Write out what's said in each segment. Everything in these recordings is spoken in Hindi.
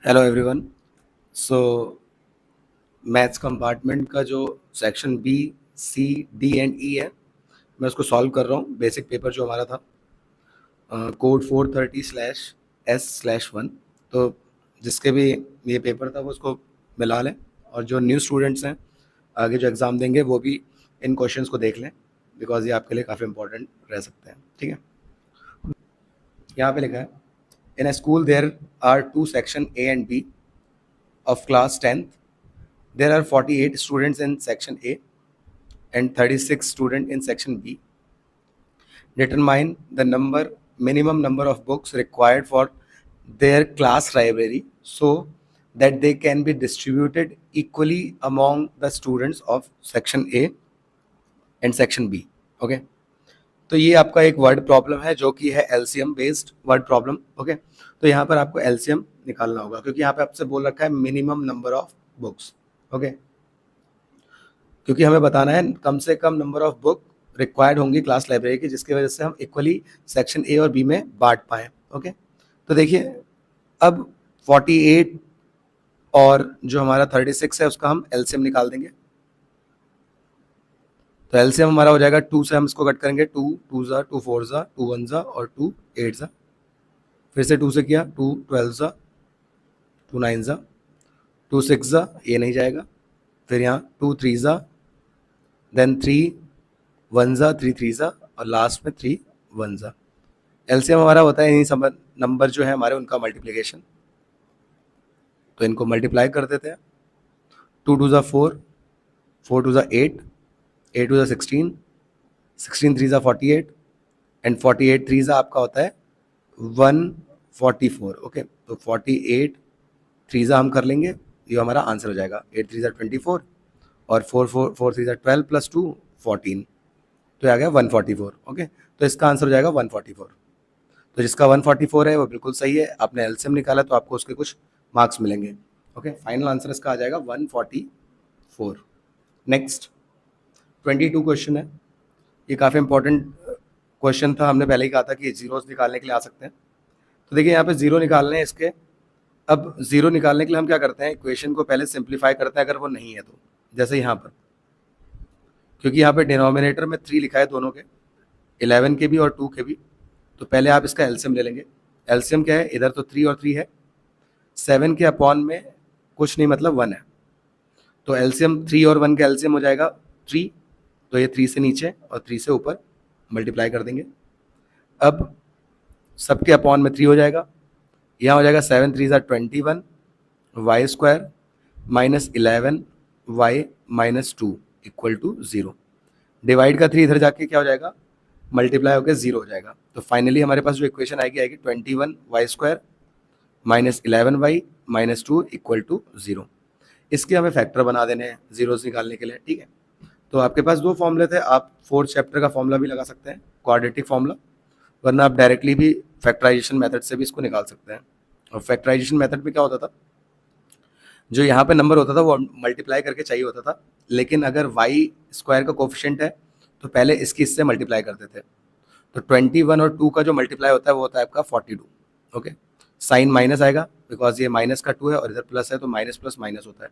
Hello everyone. So maths compartment का जो section B, C, D and E है, मैं उसको सॉल्व कर रहा हूँ। बेसिक पेपर जो हमारा था, कोड 430/S/1। तो जिसके भी ये पेपर था वो उसको मिला लें, और जो न्यू स्टूडेंट्स हैं आगे जो एग्ज़ाम देंगे वो भी इन क्वेश्चंस को देख लें, बिकॉज ये आपके लिए काफ़ी इंपॉर्टेंट रह सकते हैं। ठीक है, यहाँ पे लिखा है, in a school there are two section A and B of class 10th. There are 48 students in section A and 36 students in section B. Determine the minimum number of books required for their class library so that they can be distributed equally among the students of section A and section B. Okay. तो ये आपका एक वर्ड प्रॉब्लम है जो कि है LCM based word problem. Okay, तो यहाँ पर आपको एलसीएम निकालना होगा, क्योंकि यहाँ पे आपसे बोल रखा है minimum number of books. Okay, क्योंकि हमें बताना है कम से कम नंबर ऑफ बुक रिक्वायर्ड होंगी क्लास लाइब्रेरी की, जिसकी वजह से हम इक्वली सेक्शन ए और बी में बांट पाएँ। ओके, तो देखिए अब 48 और जो हमारा 36 है उसका हम एलसीएम निकाल देंगे। तो एलसीएम हमारा हो जाएगा 2 से हम इसको कट करेंगे, 2 2 ज़ा, 2 4 ज़ा, 2 1 ज़ा और 2 8 ज़ा। फिर से 2 से किया, 2 12 ज़ा, 2 9 ज़ा, 2 6 ज़ा, ये नहीं जाएगा। फिर यहाँ 2 3 ज़ा, देन 3 1 ज़ा, 3 3 ज़ा और लास्ट में 3 1 ज़ा। एलसीएम हमारा होता है इन्हीं नंबर जो है हमारे उनका मल्टीप्लिकेशन। तो इनको मल्टीप्लाई कर देते हैं। 2 2 ज़ा 4, 4 2 ज़ा 8, 8 2 ज़ा 16, 16 3 ज़ा 48 एंड 48 3 ज़ा आपका होता है 144। ओके, तो 48 3 ज़ा हम कर लेंगे, ये हमारा आंसर हो जाएगा। 8 3 ज़ा 24 और 4 3 ज़ा 12 प्लस 2 14, तो ये आ गया 144। ओके, तो इसका आंसर हो जाएगा 144। तो जिसका 144 है वो बिल्कुल सही है। आपने एलसीएम निकाला तो आपको उसके कुछ मार्क्स मिलेंगे। ओके, फाइनल आंसर इसका आ जाएगा 144। नेक्स्ट 22 क्वेश्चन है। ये काफ़ी इंपॉर्टेंट क्वेश्चन था, हमने पहले ही कहा था कि जीरोस निकालने के लिए आ सकते हैं। तो देखिए यहाँ पे जीरो निकालने हैं इसके। अब जीरो निकालने के लिए हम क्या करते हैं, इक्वेशन को पहले सिंप्लीफाई करते हैं अगर वो नहीं है तो। जैसे यहाँ पर, क्योंकि यहाँ पे डिनोमिनेटर में 3 लिखा है दोनों के, 11 के भी और 2 के भी, तो पहले आप इसका एलसीएम ले लेंगे। एलसीएम क्या है, इधर तो 3 और 3 है, 7 के अपॉन में कुछ नहीं मतलब 1 है, तो एलसीएम 3 और 1 का एलसीएम हो जाएगा 3। तो ये 3 से नीचे और 3 से ऊपर मल्टीप्लाई कर देंगे। अब सबके अपॉन में 3 हो जाएगा, यहाँ हो जाएगा 7 3 ज़ा 21 y square minus 11 y minus 2 equal to 0। Divide का 3 इधर जाके क्या हो जाएगा, मल्टीप्लाई होकर 0 हो जाएगा। तो फाइनली हमारे पास जो इक्वेशन आएगी 21 y square minus 11 y minus 2 equal to 0। इसके हमें फैक्टर बना देने हैं जीरोस निकालने के लिए। ठीक है, तो आपके पास दो फॉर्मूले थे, आप 4th चैप्टर का फॉर्मूला भी लगा सकते हैं, क्वाड्रेटिक फॉर्मूला, वरना आप डायरेक्टली भी फैक्टराइजेशन मेथड से भी इसको निकाल सकते हैं। और फैक्टराइजेशन मेथड में क्या होता था, जो यहाँ पे नंबर होता था वो मल्टीप्लाई करके चाहिए होता था, लेकिन अगर वाई स्क्वायर का कोफिशिएंट है तो पहले इसकी इससे मल्टीप्लाई करते थे। तो 21 और 2 का जो मल्टीप्लाई होता है वो होता है आपका 42। ओके, साइन माइनस आएगा बिकॉज ये माइनस का 2 है और इधर प्लस है, तो माइनस प्लस माइनस होता है।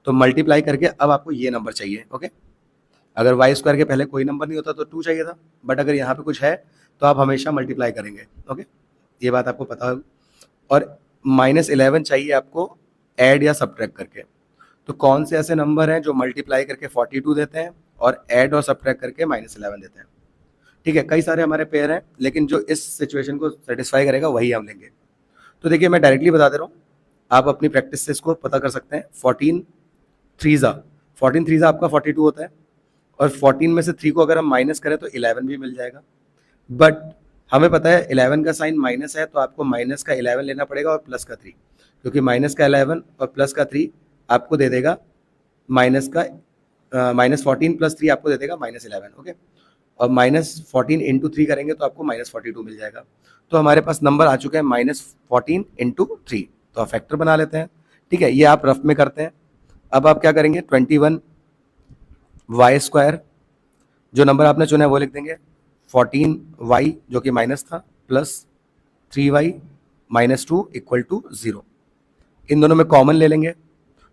तो मल्टीप्लाई करके अब आपको ये नंबर चाहिए। ओके, अगर वाई स्क्वायर के पहले कोई नंबर नहीं होता तो 2 चाहिए था, बट अगर यहाँ पे कुछ है तो आप हमेशा मल्टीप्लाई करेंगे। ओके, ये बात आपको पता हो। और -11 चाहिए आपको ऐड या सब्ट्रैक्ट करके। तो कौन से ऐसे नंबर हैं जो मल्टीप्लाई करके 42 देते हैं और ऐड और सब्ट्रैक्ट करके -11 देते हैं। ठीक है, कई सारे हमारे पेयर हैं, लेकिन जो इस सिचुएशन को सेटिस्फाई करेगा वही हम लेंगे। तो देखिए मैं डायरेक्टली बता दे रहा हूँ, आप अपनी प्रैक्टिस से इसको पता कर सकते हैं। 14 3 ज़ा, 14 3 ज़ा आपका 42 होता है, और 14 में से 3 को अगर हम माइनस करें तो 11 भी मिल जाएगा। बट हमें पता है 11 का साइन माइनस है, तो आपको माइनस का 11 लेना पड़ेगा और प्लस का 3, क्योंकि माइनस का 11 और प्लस का 3 आपको दे देगा -14 प्लस 3 आपको दे देगा -11। ओके, और -14 इंटू 3 करेंगे तो आपको -42 मिल जाएगा। तो हमारे पास नंबर आ चुके हैं -14 इंटू 3। तो आप फैक्टर बना लेते हैं। ठीक है, ये आप रफ में करते हैं। अब आप क्या करेंगे, 21 वाई स्क्वायर, जो नंबर आपने चुना है वो लिख देंगे, 14 वाई जो कि माइनस था plus 3 y minus 2 equal to 0। इन दोनों में कॉमन ले लेंगे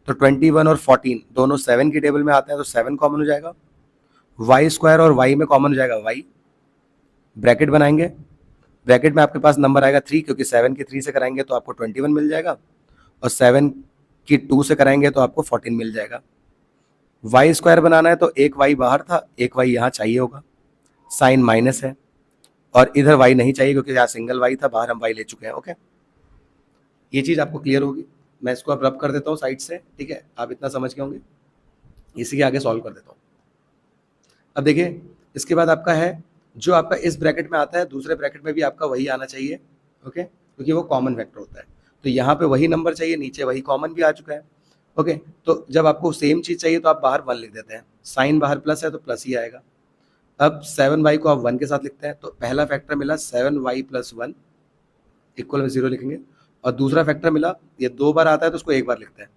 तो 21 और 14 दोनों 7 की टेबल में आते हैं, तो 7 कॉमन हो जाएगा। वाई स्क्वायर और वाई में कॉमन हो जाएगा वाई, ब्रैकेट बनाएंगे, ब्रैकेट में आपके पास नंबर आएगा 3, क्योंकि 7 की 3 से कराएंगे तो आपको 21 मिल जाएगा, और 7 की 2 से कराएंगे तो आपको 14 मिल जाएगा। वाई स्क्वायर बनाना है तो एक वाई बाहर था, एक वाई यहाँ चाहिए होगा, साइन माइनस है, और इधर वाई नहीं चाहिए क्योंकि यहाँ सिंगल वाई था, बाहर हम वाई ले चुके हैं। ओके, ये चीज़ आपको क्लियर होगी। मैं इसको अब रब कर देता हूँ साइड से, ठीक है, आप इतना समझ के होंगे, इसी के आगे सॉल्व कर देता हूँ। अब देखिए, इसके बाद आपका है जो आपका इस ब्रैकेट में आता है, दूसरे ब्रैकेट में भी आपका वही आना चाहिए। ओके, क्योंकि वो कॉमन वेक्टर होता है, तो यहाँ पे वही नंबर चाहिए, नीचे वही कॉमन भी आ चुका है। ओके, तो जब आपको सेम चीज़ चाहिए तो आप बाहर 1 लिख देते हैं, साइन बाहर प्लस है तो प्लस ही आएगा। अब 7y को आप 1 के साथ लिखते हैं, तो पहला फैक्टर मिला 7y प्लस 1 इक्वल में 0 लिखेंगे, और दूसरा फैक्टर मिला, ये 2 बार आता है तो उसको एक बार लिखते हैं,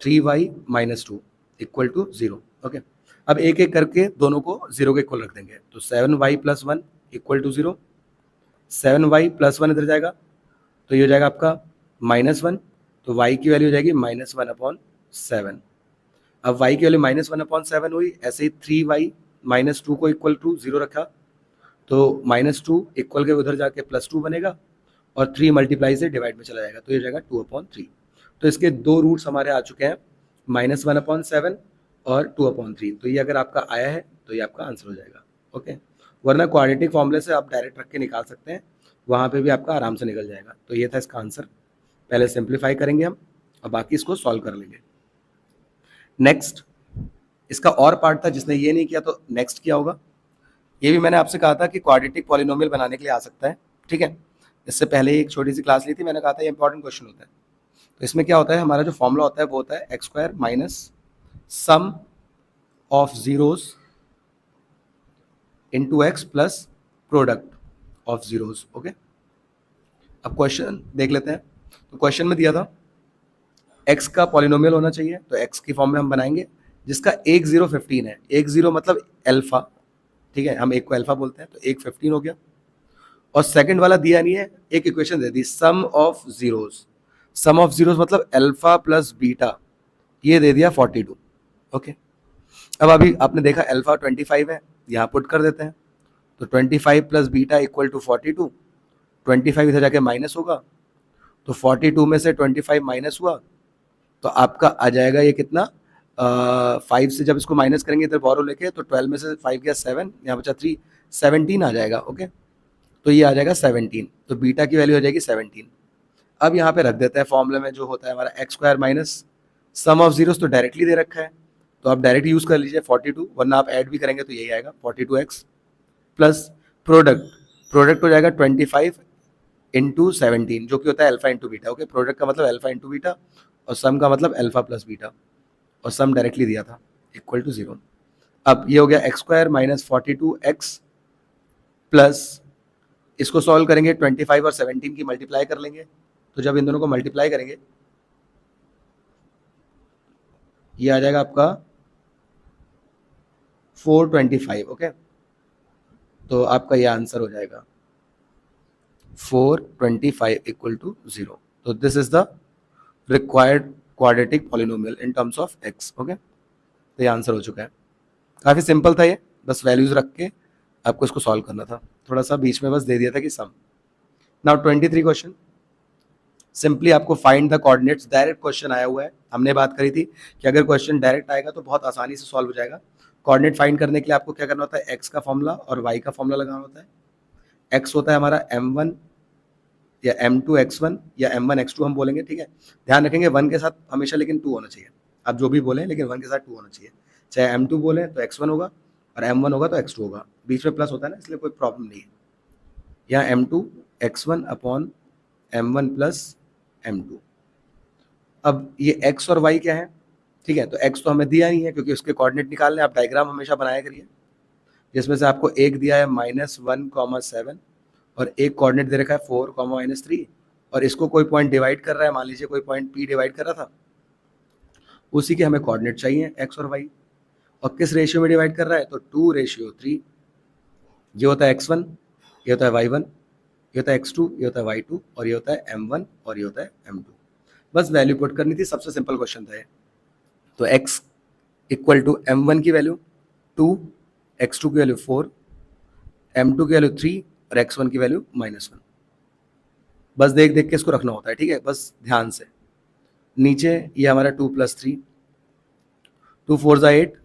3y minus 2 equal to 0। Okay, अब एक एक करके दोनों को 0 के इक्वल रख देंगे, तो 7y plus 1 equal to 0, 7y plus 1 इधर जाएगा तो ये हो जाएगा आपका -1, तो y की वैल्यू हो जाएगी -1/7। अब y की वैल्यू -1/7 हुई, ऐसे ही 3y माइनस 2 को इक्वल टू 0 रखा, तो -2 इक्वल के उधर जाके +2 बनेगा, और 3 मल्टीप्लाई से डिवाइड में चला जाएगा, तो ये हो जाएगा 2/3। तो इसके दो रूट्स हमारे आ चुके हैं, -1/7 और 2/3। तो ये अगर आपका आया है तो ये आपका आंसर हो जाएगा। ओके, वरना क्वाड्रेटिक फॉर्मूले से आप डायरेक्ट रख के निकाल सकते हैं, वहाँ पे भी आपका आराम से निकल जाएगा। तो ये था इसका आंसर। पहले सिंप्लीफाई करेंगे हम और बाकी इसको सॉल्व कर लेंगे। नेक्स्ट, इसका और पार्ट था, जिसने ये नहीं किया तो नेक्स्ट क्या होगा, ये भी मैंने आपसे कहा था कि क्वाड्रेटिक पॉलिनोमियल बनाने के लिए आ सकता है। ठीक है, इससे पहले एक छोटी सी क्लास ली थी, मैंने कहा था ये इंपॉर्टेंट क्वेश्चन होता है। तो इसमें क्या होता है, हमारा जो फॉर्मूला होता है वो होता है x square minus sum of zeros into x plus product of zeros. Okay, अब क्वेश्चन देख लेते हैं। तो क्वेश्चन में दिया था x का पॉलिनोमियल होना चाहिए, तो x की फॉर्म में हम बनाएंगे जिसका एक 0 15 है, एक 0 मतलब अल्फा, ठीक है, हम एक को अल्फा बोलते हैं, तो एक 15 हो गया। और सेकंड वाला दिया नहीं है, एक इक्वेशन दे दी sum of zeros, sum of zeros मतलब अल्फा प्लस बीटा, ये दे दिया 42। ओके, अब अभी आपने देखा अल्फा 25 है, यहाँ पुट कर देते हैं, तो 25 प्लस बीटा इक्वल टू 42, 25 इधर जाके माइनस होगा, तो 42 में से 25 माइनस हुआ तो आपका आ जाएगा ये कितना, 5 से जब इसको माइनस करेंगे इधर बोरो लेके, तो 12 में से 5 गया 7, यहाँ बचा 3, 17 आ जाएगा। ओके, तो ये आ जाएगा 17, तो बीटा की वैल्यू हो जाएगी 17। अब यहाँ पे रख देते हैं फॉर्मूले में जो होता है हमारा x square minus sum of zeros, तो डायरेक्टली दे रखा है तो आप डायरेक्ट यूज कर लीजिए 42, वरना आप ऐड भी करेंगे तो यही आएगा 42x प्लस प्रोडक्ट, प्रोडक्ट हो जाएगा 25 इंटू 17 जो कि होता है alpha into beta. Okay, product का मतलब अल्फा इंटू बीटा और सम का मतलब अल्फा प्लस बीटा, और सम डायरेक्टली दिया था इक्वल टू 0। अब ये हो गया x square minus 42x plus, इसको सॉल्व करेंगे 25 और 17 की मल्टीप्लाई कर लेंगे, तो जब इन दोनों को मल्टीप्लाई करेंगे ये आ जाएगा आपका 425। ओके, तो आपका ये आंसर हो जाएगा 425 इक्वल टू 0। तो this is the required quadratic polynomial in terms of x। Okay, तो ये आंसर हो चुका है। काफ़ी सिंपल था ये, बस वैल्यूज रख के आपको इसको सॉल्व करना था, थोड़ा सा बीच में बस दे दिया था कि सम। नाउ 23 क्वेश्चन, सिंपली आपको find the coordinates, direct question आया हुआ है। हमने बात करी थी कि अगर क्वेश्चन डायरेक्ट आएगा तो बहुत आसानी से सॉल्व हो जाएगा। कोऑर्डिनेट फाइंड करने के लिए आपको क्या करना होता है, x का फॉर्मूला और y का फॉर्मूला लगाना होता है। x होता है हमारा m1 या m2 x1 या m1 x2 हम बोलेंगे, ठीक है। ध्यान रखेंगे 1 के साथ हमेशा लेकिन 2 होना चाहिए, आप जो भी बोलें लेकिन 1 के साथ 2 होना चाहिए। चाहे m2 बोलें तो x1 होगा और m1 होगा तो x2 होगा, बीच में प्लस होता है ना, इसलिए कोई प्रॉब्लम नहीं है। यहाँ m2 x1 upon m1 plus m2। अब ये x और y क्या है, ठीक है, तो x तो हमें दिया नहीं है क्योंकि उसके कोऑर्डिनेट निकालने, आप डायग्राम हमेशा बनाया करिए, जिसमें से आपको एक दिया है -1,7 और एक कोऑर्डिनेट दे रखा है 4,-3, और इसको कोई पॉइंट डिवाइड कर रहा है, मान लीजिए कोई पॉइंट P डिवाइड कर रहा था, उसी के हमें कोऑर्डिनेट चाहिए x और y, और किस रेशियो में डिवाइड कर रहा है, तो 2:3। ये होता है x1, ये होता है y1, ये होता है x2, ये होता है y2, और ये होता है m1 और ये होता है m2। बस वैल्यू पुट करनी थी, सबसे सिंपल क्वेश्चन था ये। तो x इक्वल टू m1 की वैल्यू 2, x2 की वैल्यू 4, m2 की वैल्यू 3 और x1 की वैल्यू -1। बस देख देख के इसको रखना होता है, ठीक है, बस ध्यान से। नीचे ये हमारा 2 + 3, 2 4 ज़ा 8,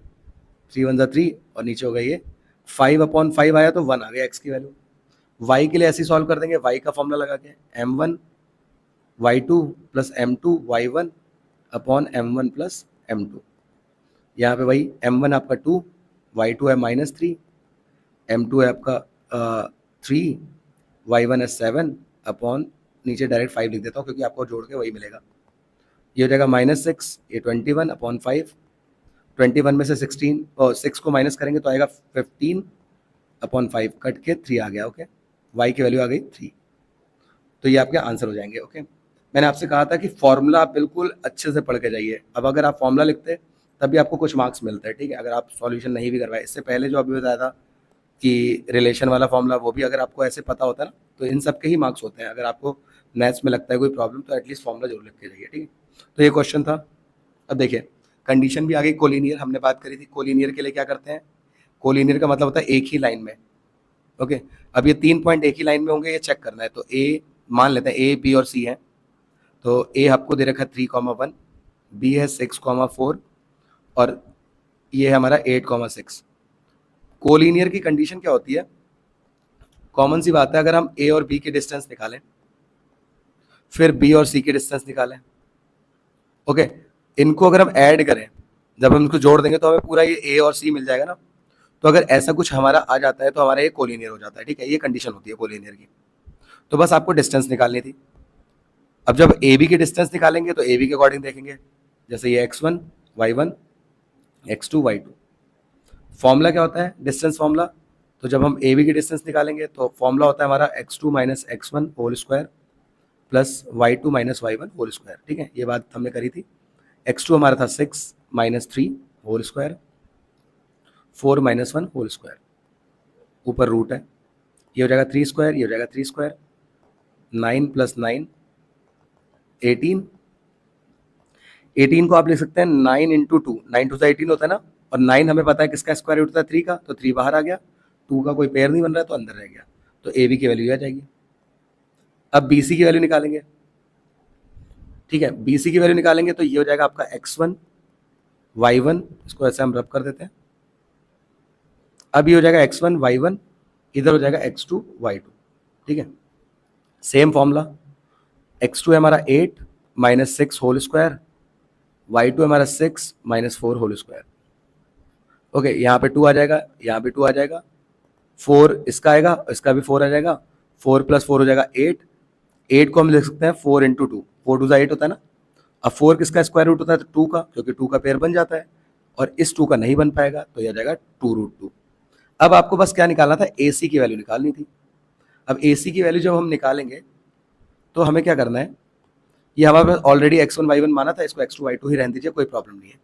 3 1 ज़ा 3 और नीचे हो गया ये 5/5 आया तो 1 आ गया x की वैल्यू। y के लिए ऐसे सॉल्व कर देंगे, y का फॉर्मूला लगा के m1 y2 + m2 y1 upon m1 + m2। यहाँ पे वही m1 आपका 2, y2 है -3, m2 है आपका 3, y1 है 7 अपॉन नीचे डायरेक्ट 5 लिख देता हूँ क्योंकि आपको जोड़ के वही मिलेगा। ये हो जाएगा -6, ये 21/5, 21 में से 16 और 6 को माइनस करेंगे तो आएगा 15/5, कट के 3 आ गया। ओके, y की वैल्यू आ गई 3। तो ये आपके आंसर हो जाएंगे। ओके, मैंने आपसे कहा था कि फॉर्मूला आप बिल्कुल अच्छे से पढ़ के जाइए। अब अगर आप फॉर्मूला लिखते तब भी आपको कुछ मार्क्स मिलते हैं, ठीक है, अगर आप सॉल्यूशन नहीं भी करवाए। इससे पहले जो अभी बताया था कि रिलेशन वाला फॉर्मूला, वो भी अगर आपको ऐसे पता होता है ना, तो इन सब के ही मार्क्स होते हैं। अगर आपको मैथ्स में लगता है कोई प्रॉब्लम तो एटलीस्ट फॉर्मूला जरूर लिख के जाइए, ठीक है। तो ये क्वेश्चन था। अब देखिए कंडीशन भी आ गई, कोलिनियर हमने बात करी थी। कोलिनियर के लिए क्या करते हैं, कोलिनियर का मतलब होता है एक ही लाइन में। ओके, अब ये 3 पॉइंट एक ही लाइन में होंगे, ये चेक करना है। तो ए मान लेते हैं, ए बी और सी है। तो ए आपको दे रखा है 3,1, बी है 6,4 और ये है हमारा 8,6। कोलिनियर की कंडीशन क्या होती है, कॉमन सी बात है, अगर हम ए और बी की डिस्टेंस निकालें, फिर बी और सी की डिस्टेंस निकालें, ओके, इनको अगर हम ऐड करें, जब हम इनको जोड़ देंगे तो हमें पूरा ये ए और सी मिल जाएगा ना। तो अगर ऐसा कुछ हमारा आ जाता है तो हमारा ये कोलिनियर हो जाता है, ठीक है। ये कंडीशन होती है कोलिनियर की। तो बस आपको डिस्टेंस निकालनी थी। अब जब ए बी की डिस्टेंस निकालेंगे तो ए बी के अकॉर्डिंग देखेंगे, जैसे ये x1 y1 x2 y2। Formula क्या होता है, डिस्टेंस फॉर्मूला। तो जब हम ए बी की डिस्टेंस निकालेंगे तो फॉर्मूला होता है हमारा x2 - x1 whole square plus y2 - y1 whole square, ठीक है। ये बात हमने करी थी। x2 हमारा था 6 - 3 होल स्क्वायर, 4 - 1 होल स्क्वायर, ऊपर रूट है। ये हो जाएगा 3 स्क्वायर, ये हो जाएगा 3 स्क्वायर, 9 + 9 18। 18 को आप लिख सकते हैं 9 × 2, 9 2 18 होता है ना, और 9 हमें पता है किसका स्क्वायर रूट होता है, 3 का, तो 3 बाहर आ गया, 2 का कोई पेयर नहीं बन रहा है तो अंदर रह गया। तो ए बी की वैल्यू आ जाएगी। अब बी सी की वैल्यू निकालेंगे, ठीक है। बी सी की वैल्यू निकालेंगे तो ये हो जाएगा आपका x1 y1, इसको ऐसे हम रब कर देते हैं। अब ये हो जाएगा x1 y1, इधर हो जाएगा x2 y2, ठीक है। सेम फॉर्मूला, x2 है हमारा 8 - 6 होल स्क्वायर, y2 हमारा 6 - 4 होल स्क्वायर। ओके, यहाँ पे 2 आ जाएगा, यहाँ पे 2 आ जाएगा, 4 इसका आएगा, इसका भी 4 आ जाएगा, 4 + 4 हो जाएगा 8। 8 को हम लिख सकते हैं 4 × 2, 4 2 8 होता है ना। अब 4 किसका स्क्वायर रूट होता है, तो 2 का, क्योंकि 2 का पेयर बन जाता है, और इस 2 का नहीं बन पाएगा तो यह आ जाएगा 2√2। अब आपको बस क्या निकालना था, ए सी की वैल्यू निकालनी थी। अब ए सी की वैल्यू जब हम निकालेंगे तो हमें क्या करना है, ये हमारे पास ऑलरेडी x1 y1 माना था, इसको x2 y2 ही रहने दीजिए, कोई प्रॉब्लम नहीं है।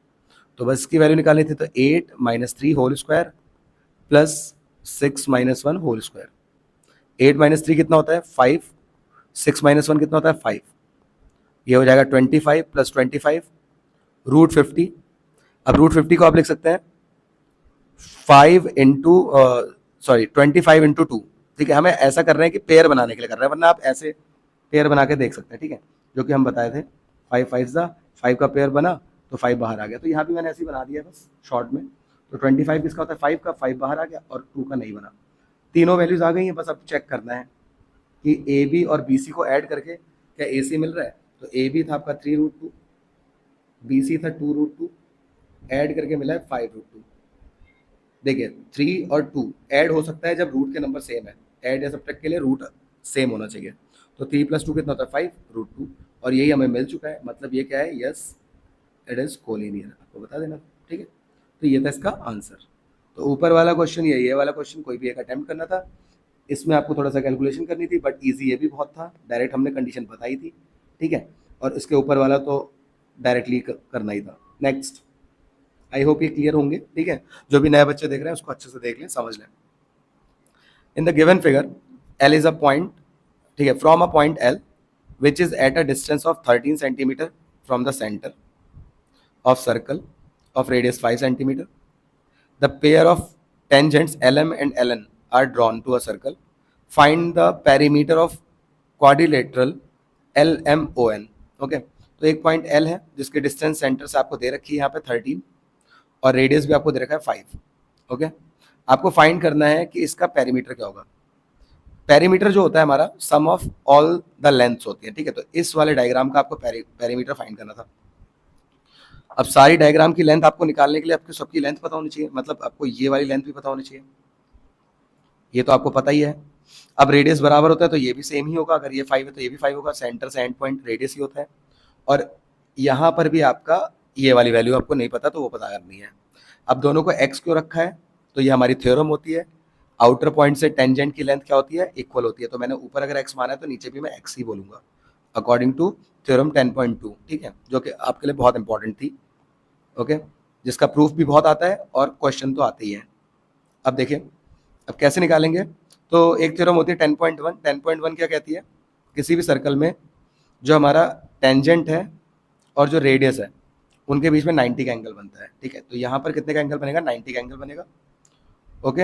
तो बस इसकी वैल्यू निकालनी थी, तो 8 - 3 whole square plus 6 - 1 whole square. 8 - 3 कितना होता है 5, 6 - 1 कितना होता है 5, ये हो जाएगा 25 + 25 √50। अब √50 को आप लिख सकते हैं 5 इंटू 25 × 2, ठीक है। हमें ऐसा कर रहे हैं कि पेयर बनाने के लिए कर रहे हैं, वरना आप ऐसे पेयर बना के देख सकते हैं, ठीक है, जो कि हम बताए थे। 5 5 5 का पेयर बना तो 5 बाहर आ गया, तो यहाँ भी मैंने ऐसे ही बना दिया बस शॉर्ट में। तो 25 किसका होता है 5 का, 5 बाहर आ गया और 2 का नहीं बना। तीनों वैल्यूज आ गई हैं, बस अब चेक करना है कि ए बी और बी सी को ऐड करके क्या ए सी मिल रहा है। तो ए बी था आपका 3√2, बी सी था 2√2, ऐड करके मिला है 5√2। देखिए 3 और 2 ऐड हो सकता है जब रूट के नंबर सेम है, ऐड या सब्ट्रैक्ट के लिए रूट सेम होना चाहिए। तो 3 + 2 कितना होता है 5√2, और यही हमें मिल चुका है। मतलब ये क्या है, यस इट इज कोलिनियर, आपको बता देना, ठीक है। तो ये था इसका आंसर। तो ऊपर वाला क्वेश्चन या ये वाला क्वेश्चन कोई भी एक अटेम्प्ट करना था। इसमें आपको थोड़ा सा कैलकुलेशन करनी थी, बट ईजी ये भी बहुत था, डायरेक्ट हमने कंडीशन बताई थी, ठीक है। और इसके ऊपर वाला तो डायरेक्टली करना ही था। नेक्स्ट, आई होप ये क्लियर होंगे, ठीक है। जो भी नए बच्चे देख रहे हैं उसको अच्छे से देख लें, समझ लें। In the given figure L is a point, ठीक है, from a point L which is at a distance of 13 centimeter from the center of circle of radius 5 centimeter. The pair of tangents LM and LN are drawn to a circle. Find the perimeter of quadrilateral LMON. Okay, तो एक पॉइंट L है जिसकी डिस्टेंस सेंटर से आपको दे रखी है यहाँ पे 13 और रेडियस भी आपको दे रखा है 5. ओके, आपको फाइंड करना है कि इसका पेरीमीटर क्या होगा. पेरीमीटर जो होता है हमारा सम ऑफ ऑल द लेंथ्स होती है. ठीक है, तो इस वाले डायग्राम का आपको पेरीमीटर फाइंड करना था. अब सारी डायग्राम की लेंथ आपको निकालने के लिए आपको सबकी लेंथ पता होनी चाहिए, मतलब आपको ये वाली लेंथ भी पता होनी चाहिए, ये तो आपको पता ही है. अब रेडियस बराबर होता है तो ये भी सेम ही होगा, अगर ये 5 है तो ये भी 5 होगा, सेंटर से एंड पॉइंट रेडियस ही होता है. और यहाँ पर भी आपका ये वाली वैल्यू आपको नहीं पता तो वो पता करनी है. अब दोनों को x क्यों रखा है, तो ये हमारी थ्योरम होती है, आउटर पॉइंट से टेंजेंट की लेंथ क्या होती है, इक्वल होती है. तो मैंने ऊपर अगर x माना है तो नीचे भी मैं x ही बोलूंगा अकॉर्डिंग टू थ्योरम 10.2. ठीक है, जो कि आपके लिए बहुत इंपॉर्टेंट थी. ओके, जिसका प्रूफ भी बहुत आता है और क्वेश्चन तो आते ही हैं. अब देखिए, अब कैसे निकालेंगे. तो एक थ्योरम होती है 10.1. 10.1 क्या कहती है, किसी भी सर्कल में जो हमारा टेंजेंट है और जो रेडियस है उनके बीच में 90 का एंगल बनता है. ठीक है, तो यहाँ पर कितने का एंगल बनेगा, 90 का एंगल बनेगा. ओके,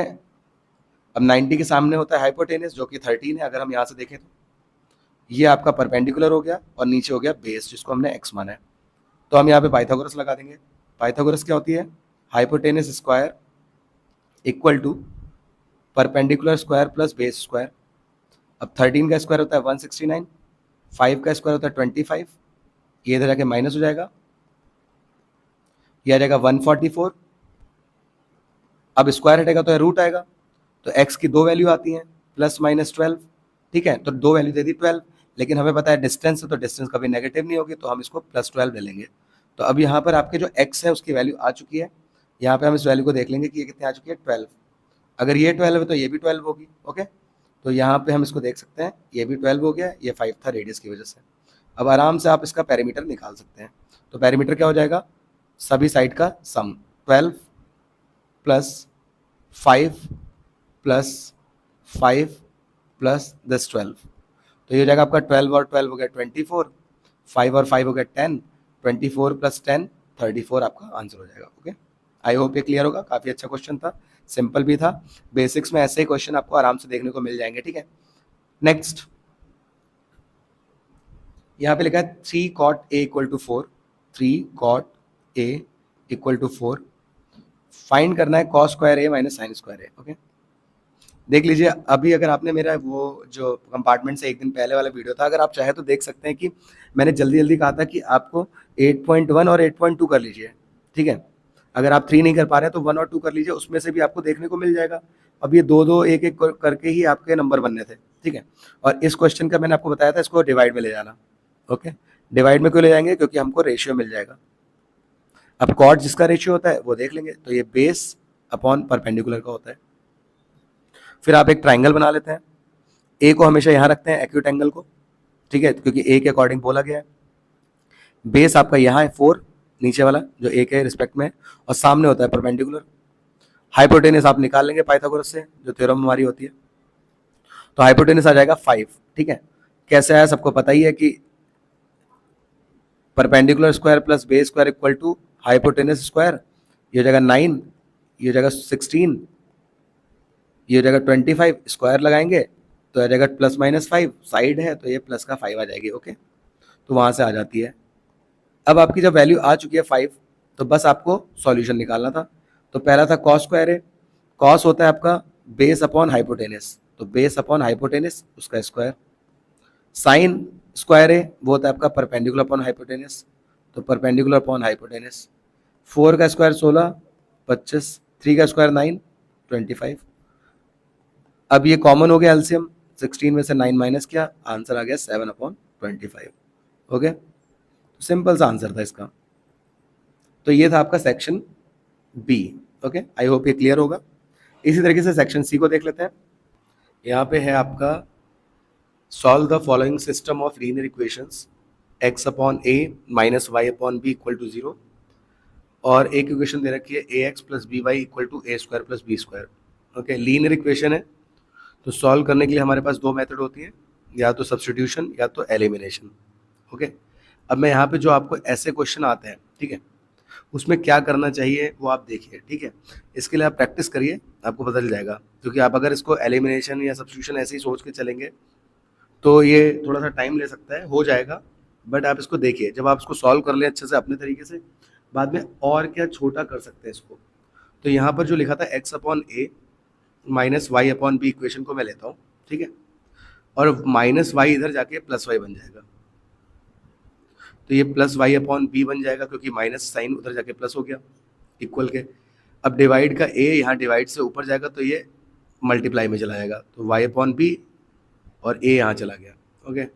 अब 90 के सामने होता है हाइपोटेनस जो कि 13 है. अगर हम यहाँ से देखें तो ये आपका परपेंडिकुलर हो गया और नीचे हो गया बेस जिसको हमने x माना है. तो हम यहाँ पे पाइथागोरस लगा देंगे. पाइथागोरस क्या होती है, hypotenuse square equal to perpendicular square plus base square. अब 13 का स्क्वायर होता है 169, 5 का स्क्वायर होता है 25, ये इधर जाके माइनस हो जाएगा, ये आ जाएगा 144. अब स्क्वायर हटेगा तो रूट आएगा, तो x की दो वैल्यू आती हैं प्लस माइनस 12. ठीक है, तो दो वैल्यू दे दी 12, लेकिन हमें पता है डिस्टेंस है तो डिस्टेंस कभी नेगेटिव नहीं होगी, तो हम इसको प्लस 12 ले लेंगे. तो अब यहाँ पर आपके जो x है उसकी वैल्यू आ चुकी है. यहाँ पे हम इस वैल्यू को देख लेंगे कि ये कितनी आ चुकी है, 12. अगर ये 12 है तो ये भी 12 होगी. ओके, तो यहाँ पे हम इसको देख सकते हैं, ये भी 12 हो गया, ये 5 था रेडियस की वजह से. अब आराम से आप इसका पेरीमीटर निकाल सकते हैं. तो पेरीमीटर क्या हो जाएगा, सभी साइड का सम 12 प्लस 5 प्लस 5 प्लस दिस 12. तो ये हो जाएगा आपका 12 और 12 हो गया 24, 5 और 5 हो गया 10, 24 प्लस 10 34 आपका आंसर हो जाएगा. ओके, आई होप ये क्लियर होगा. काफ़ी अच्छा क्वेश्चन था, सिंपल भी था. बेसिक्स में ऐसे ही क्वेश्चन आपको आराम से देखने को मिल जाएंगे. ठीक है, नेक्स्ट यहाँ पे लिखा है 3 cot a equal to 4. 3 cot a equal to 4. Find करना है cos square a minus sine square a. Okay, देख लीजिए, अभी अगर आपने मेरा वो जो कंपार्टमेंट से एक दिन पहले वाला वीडियो था, अगर आप चाहे तो देख सकते हैं कि मैंने जल्दी जल्दी कहा था कि आपको 8.1 और 8.2 कर लीजिए. ठीक है, अगर आप 3 नहीं कर पा रहे हैं तो 1 और 2 कर लीजिए, उसमें से भी आपको देखने को मिल जाएगा. अब ये 2 1 1 करके ही आपके नंबर बनने थे. ठीक है, और इस क्वेश्चन का मैंने आपको बताया था इसको डिवाइड में ले जाना. ओके, डिवाइड में क्यों ले जाएंगे, क्योंकि हमको रेशियो मिल जाएगा. अब कॉट जिसका रेशियो होता है वो देख लेंगे, तो ये बेस अपॉन परपेंडिकुलर का होता है. फिर आप एक ट्राइंगल बना लेते हैं, ए को हमेशा यहाँ रखते हैं एक्यूट एंगल को. ठीक है, क्योंकि ए के अकॉर्डिंग बोला गया है. बेस आपका यहाँ है 4, नीचे वाला जो ए के रिस्पेक्ट में, और सामने होता है परपेंडिकुलर. हाइपोटेनस आप निकाल लेंगे पाइथागोरस से, जो थ्योरम हमारी होती है. तो हाइपोटेनस आ जाएगा 5. ठीक है, कैसे आया सबको पता ही है कि perpendicular square plus base square equal to hypotenuse square. ये हो जाएगा 9, ये हो जाएगा 16, ये हो जाएगा 25. स्क्वायर लगाएंगे तो आ जाएगा प्लस माइनस 5, साइड है तो ये प्लस का 5 आ जाएगी. ओके, तो वहाँ से आ जाती है. अब आपकी जब वैल्यू आ चुकी है 5, तो बस आपको सॉल्यूशन निकालना था. तो पहला था कॉस स्क्वायर है. कॉस होता है आपका बेस अपॉन हाइपोटेनस, तो बेस अपॉन हाइपोटेनस उसका स्क्वायर. साइन स्क्वायर है वो होता है आपका परपेंडिकुलर अपॉन हाइपोटेनस, तो परपेंडिकुलर अपॉन हाइपोटेनस. 4 का स्क्वायर 16, 25, 3 का स्क्वायर 9, 25. अब ये कॉमन हो गया एलसीएम, 16 में से 9 माइनस किया, आंसर आ गया 7/25. ओके, सिंपल सा आंसर था इसका. तो ये था आपका section B. Okay, I hope ये क्लियर होगा. इसी तरीके से सेक्शन सी को देख लेते हैं. यहाँ पे है आपका solve the following system of linear equations x upon a minus y upon b equal to 0, और एक इक्वेशन दे रखी है ax plus b y equal to a square plus b square. Okay, linear equation है तो सॉल्व करने के लिए हमारे पास दो मेथड होती है. या तो सब्स्टिट्यूशन या तो एलिमिनेशन। ओके, अब मैं यहाँ पे जो आपको ऐसे क्वेश्चन आते हैं, ठीक है, उसमें क्या करना चाहिए वो आप देखिए, ठीक है। इसके लिए आप प्रैक्टिस करिए, आपको पता चल जाएगा, क्योंकि आप अगर इसको एलिमिनेशन या सब्स्टिट्यूशन ऐसे ही सोच के चलेंगे तो ये थोड़ा सा टाइम ले सकता है, हो जाएगा, बट आप इसको देखिए, जब आप इसको सॉल्व कर लें अच्छे से अपने तरीके से, बाद में और क्या छोटा कर सकते हैं इसको। तो यहाँ पर जो लिखा था x upon a minus y upon b, equation को मैं लेता हूँ, ठीक है, और माइनस वाई इधर जाके प्लस वाई बन जाएगा, तो ये प्लस वाई अपॉन बी बन जाएगा, क्योंकि माइनस साइन उधर जाके प्लस हो गया, इक्वल के। अब डिवाइड का ए यहाँ डिवाइड से ऊपर जाएगा तो ये मल्टीप्लाई में चला जाएगा, तो वाई अपॉन बी और ए यहाँ चला गया। ओके,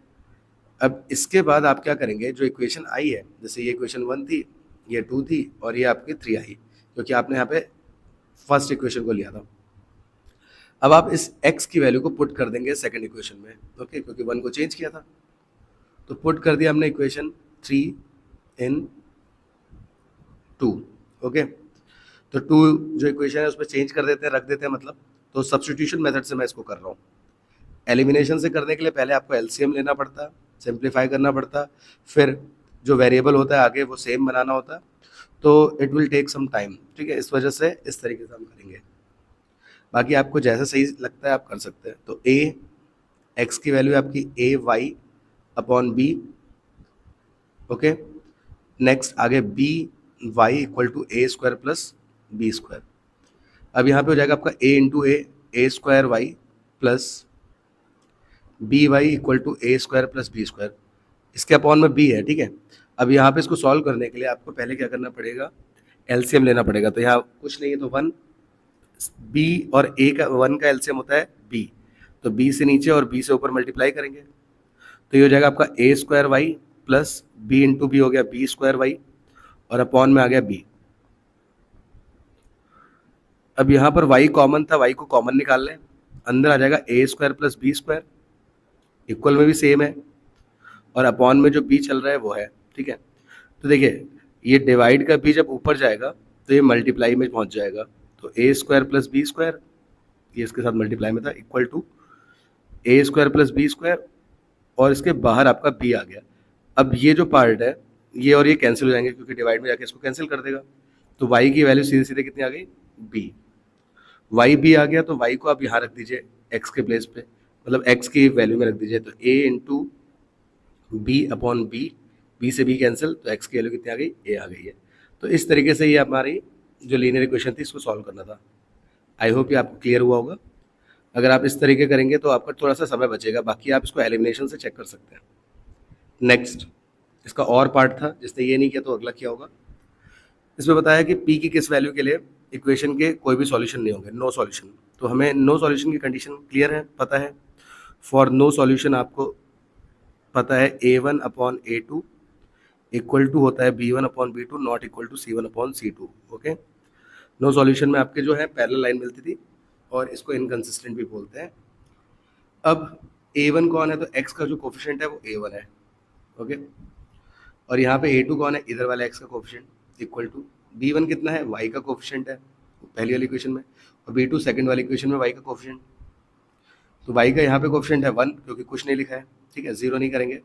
अब इसके बाद आप क्या करेंगे, जो इक्वेशन आई है, जैसे ये इक्वेशन 1 थी, ये 2 थी और ये आपकी 3 आई, क्योंकि आपने यहाँ पे फर्स्ट इक्वेशन को लिया था। अब आप इस x की वैल्यू को पुट कर देंगे सेकंड इक्वेशन में, ओके, क्योंकि 1 को चेंज किया था, तो पुट कर दिया हमने इक्वेशन 3 इन 2। ओके, तो 2 जो इक्वेशन है उस पर चेंज कर देते हैं, रख देते हैं मतलब, तो सब्स्टिट्यूशन मेथड से मैं इसको कर रहा हूँ। एलिमिनेशन से करने के लिए पहले आपको एलसीएम लेना पड़ता, सिंप्लीफाई करना पड़ता, फिर जो वेरिएबल होता है आगे वो सेम बनाना होता, तो it will take some time, ठीक है। इस वजह से इस तरीके से हम करेंगे, बाकी आपको जैसा सही लगता है आप कर सकते हैं। तो ए एक्स की वैल्यू आपकी a y upon b, okay, next आगे b y equal to a square plus b square. अब यहाँ पे हो जाएगा आपका a into a square y plus b y equal to a square plus b square, इसके अपॉन में बी है, ठीक है। अब यहाँ पे इसको सॉल्व करने के लिए आपको पहले क्या करना पड़ेगा, एलसीएम लेना पड़ेगा। तो यहाँ कुछ नहीं है, तो 1 बी और ए का 1 का एलसीएम होता है बी, तो बी से नीचे और बी से ऊपर मल्टीप्लाई करेंगे, तो ये हो जाएगा आपका a square y plus b into b हो गया बी स्क्वायर वाई, और अपॉन में आ गया बी। अब यहाँ पर y कॉमन था, y को कॉमन निकाल लें, अंदर आ जाएगा a square plus b square, equal में भी सेम है, और अपॉन में जो b चल रहा है वो है, ठीक है। तो देखिए ये डिवाइड का b जब ऊपर जाएगा तो ये मल्टीप्लाई में पहुंच जाएगा, तो a square plus b square, ये इसके साथ मल्टीप्लाई में था, equal to a square plus b square, और इसके बाहर आपका b आ गया। अब ये जो पार्ट है ये और ये कैंसिल हो जाएंगे, क्योंकि डिवाइड में जाके इसको कैंसिल कर देगा, तो y की वैल्यू सीधे सीधे कितनी आ गई, b। वाई भी आ गया, तो वाई को आप यहाँ रख दीजिए एक्स के प्लेस पे, मतलब एक्स की वैल्यू में रख दीजिए, तो a into b upon b, b से बी कैंसिल, तो एक्स की वैल्यू कितनी आ गई, ए आ गई है। तो इस तरीके से ये हमारी जो लीनियर इक्वेशन थी इसको सॉल्व करना था। आई होप ये आपको क्लियर हुआ होगा। अगर आप इस तरीके करेंगे तो आपका थोड़ा सा समय बचेगा, बाकी आप इसको एलिमिनेशन से चेक कर सकते हैं। नेक्स्ट इसका और पार्ट था, जिसने ये नहीं किया तो अगला किया होगा। इसमें बताया कि p की किस वैल्यू के लिए इक्वेशन के कोई भी सॉल्यूशन नहीं होंगे, नो सॉल्यूशन। तो हमें नो सॉल्यूशन की कंडीशन क्लियर है, पता है। फॉर नो सॉल्यूशन आपको पता है a1 upon a2 equal to होता है b1 upon b2 not equal to c1 upon c2। Okay, no solution में आपके जो है पैरेलल लाइन मिलती थी, और इसको इनकंसिस्टेंट भी बोलते हैं। अब a1 कौन है, तो x का जो कोफिशिएंट है वो a1 है, ओके, और यहाँ पे a2 कौन है, इधर वाला x का कोफिशिएंट, इक्वल टू b1 कितना है, y का कोफिशिएंट है पहली वाली इक्वेशन में, और b2 सेकंड वाली इक्वेशन में y का कोफिशिएंट। तो y का यहाँ पे कोफिशिएंट है 1, क्योंकि कुछ नहीं लिखा है, ठीक है, 0 नहीं करेंगे।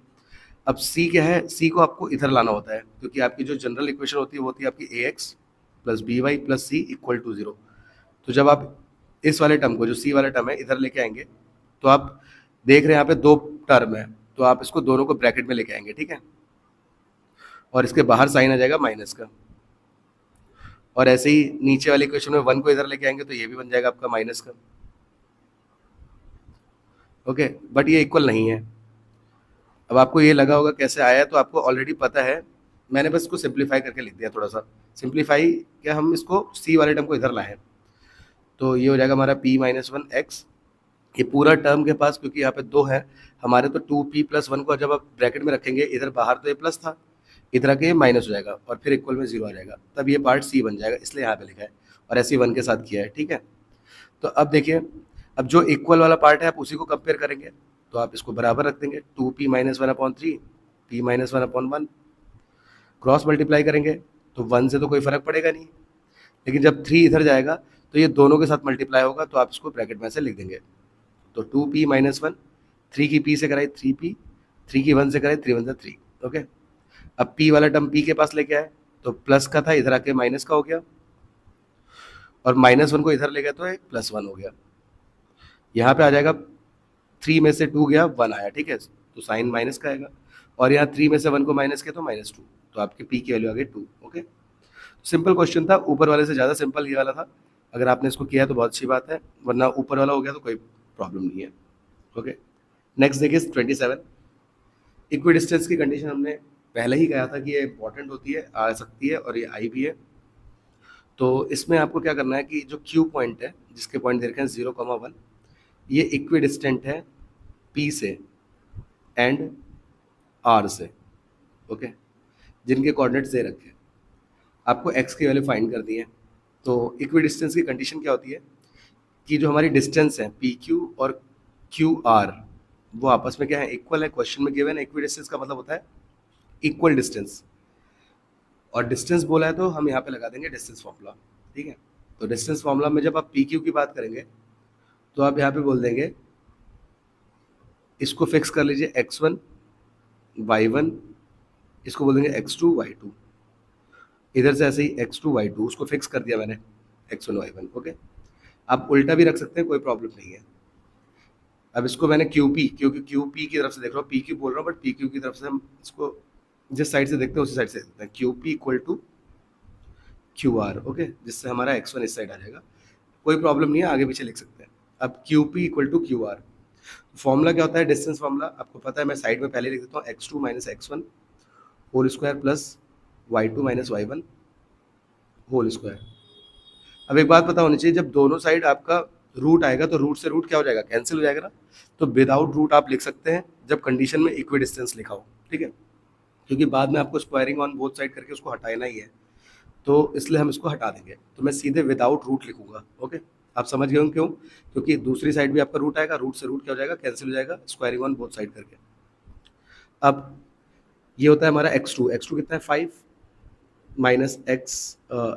अब c क्या है, c को आपको इधर लाना होता है, क्योंकि आपकी जो जनरल इक्वेशन होती है वो होती है आपकी ax plus by plus c equal to 0। तो जब आप इस वाले टर्म को, जो c वाला टर्म है, इधर लेके आएंगे, तो आप देख रहे हैं यहाँ पे 2 टर्म है, तो आप इसको दोनों को ब्रैकेट में लेके आएंगे, ठीक है, और इसके बाहर साइन आ जाएगा माइनस का, और ऐसे ही नीचे वाले इक्वेशन में 1 को इधर लेके आएंगे तो ये भी बन जाएगा आपका माइनस का। ओके, बट ये इक्वल नहीं है। अब आपको ये लगा होगा कैसे आया, तो आपको ऑलरेडी पता है, मैंने बस इसको सिंप्लीफाई करके लिख दिया, थोड़ा सा सिंप्लीफाई क्या, हम इसको सी वाले टर्म को इधर लाए, तो ये हो जाएगा हमारा p माइनस 1 एक्स, ये पूरा टर्म के पास, क्योंकि यहाँ पे 2 है हमारे, तो 2p प्लस 1 को जब आप ब्रैकेट में रखेंगे, इधर बाहर तो ये प्लस था, इधर आके माइनस हो जाएगा, और फिर इक्वल में 0 आ जाएगा, तब ये पार्ट c बन जाएगा, इसलिए यहाँ पे लिखा है, और ऐसे 1 के साथ किया है, ठीक है। तो अब देखिए, अब जो इक्वल वाला पार्ट है आप उसी को कंपेयर करेंगे, तो आप इसको बराबर रख देंगे, 2p minus 1 upon 3, p minus 1 upon 1, cross multiply करेंगे तो 1 से तो कोई फर्क पड़ेगा नहीं, लेकिन जब 3 इधर जाएगा तो ये दोनों के साथ मल्टीप्लाई होगा, तो आप इसको ब्रैकेट में से लिख देंगे, तो 2p माइनस 1 3 की p से कराई 3p, 3 की 1 से कराई 3 1 3। ओके, अब p वाला टर्म p के पास लेके आए तो प्लस का था, इधर आके माइनस का हो गया, और -1 को इधर ले गया तो एक +1 हो गया। यहाँ पे आ जाएगा 3 में से 2 गया 1 आया, ठीक है, तो साइन माइनस का आएगा, और यहाँ 3 में से 1 को माइनस किया तो -2, तो आपके p की वैल्यू आ गई 2। ओके, सिंपल क्वेश्चन था, ऊपर वाले से ज़्यादा सिंपल ये वाला था। अगर आपने इसको किया तो बहुत अच्छी बात है, वरना ऊपर वाला हो गया तो कोई प्रॉब्लम नहीं है। ओके, नेक्स्ट देखिए 27। इक्वी डिस्टेंस की कंडीशन हमने पहले ही कहा था कि ये इंपॉर्टेंट होती है, आ सकती है, और ये आई भी है। तो इसमें आपको क्या करना है कि जो क्यू पॉइंट है, जिसके पॉइंट दे रखे हैं 0,1, ये इक्वी डिस्टेंट है पी से एंड आर से। ओके, जिनके कोऑर्डिनेट्स दे रखे हैं, आपको एक्स की वैल्यू फाइंड करनी है। तो इक्वी डिस्टेंस की कंडीशन क्या होती है कि जो हमारी डिस्टेंस है पी क्यू और क्यू आर, वो आपस में क्या है, इक्वल है। क्वेश्चन में गिवन है, इक्वी डिस्टेंस का मतलब होता है इक्वल डिस्टेंस, और डिस्टेंस बोला है तो हम यहाँ पे लगा देंगे डिस्टेंस फॉर्मूला, ठीक है। तो डिस्टेंस फॉर्मूला में जब आप पी क्यू की बात करेंगे तो आप यहाँ पे बोल देंगे, इसको फिक्स कर लीजिए x1 y1, इसको बोल देंगे x2 y2, इधर से ऐसे ही x2 y2, उसको फिक्स कर दिया मैंने x1 y1। ओके, आप उल्टा भी रख सकते हैं, कोई प्रॉब्लम नहीं है। अब इसको मैंने QP, क्योंकि QP की तरफ से देख रहा हूँ, PQ बोल रहा हूँ, बट PQ की तरफ से हम इसको जिस साइड से देखते हैं उसी साइड से देखते हैं, QP equal to QR। Okay, जिससे हमारा x1 इस साइड आ जाएगा, कोई प्रॉब्लम नहीं है, आगे पीछे लिख सकते हैं। अब QP equal to QR, formula क्या होता है, डिस्टेंस फॉर्मूला आपको पता है, मैं साइड में पहले लिख देता हूँ, x2 minus x1 whole square plus y2 minus y1 whole square. अब एक बात पता होनी चाहिए, जब दोनों साइड आपका रूट आएगा तो रूट से रूट क्या हो जाएगा, कैंसिल हो जाएगा ना। तो विदाउट रूट आप लिख सकते हैं जब कंडीशन में इक्वी डिस्टेंस लिखा हो, ठीक है, क्योंकि बाद में आपको स्क्वायरिंग ऑन बोथ साइड करके उसको हटाना ही है, तो इसलिए हम इसको हटा देंगे। तो मैं सीधे विदाउट रूट लिखूंगा। ओके, आप समझ गए हो क्यों, क्योंकि दूसरी साइड भी आपका रूट आएगा, रूट से रूट क्या हो जाएगा, कैंसिल हो जाएगा, स्क्वायरिंग ऑन बोथ साइड करके। अब ये होता है हमारा x2, x2 कितना है 5 माइनस x,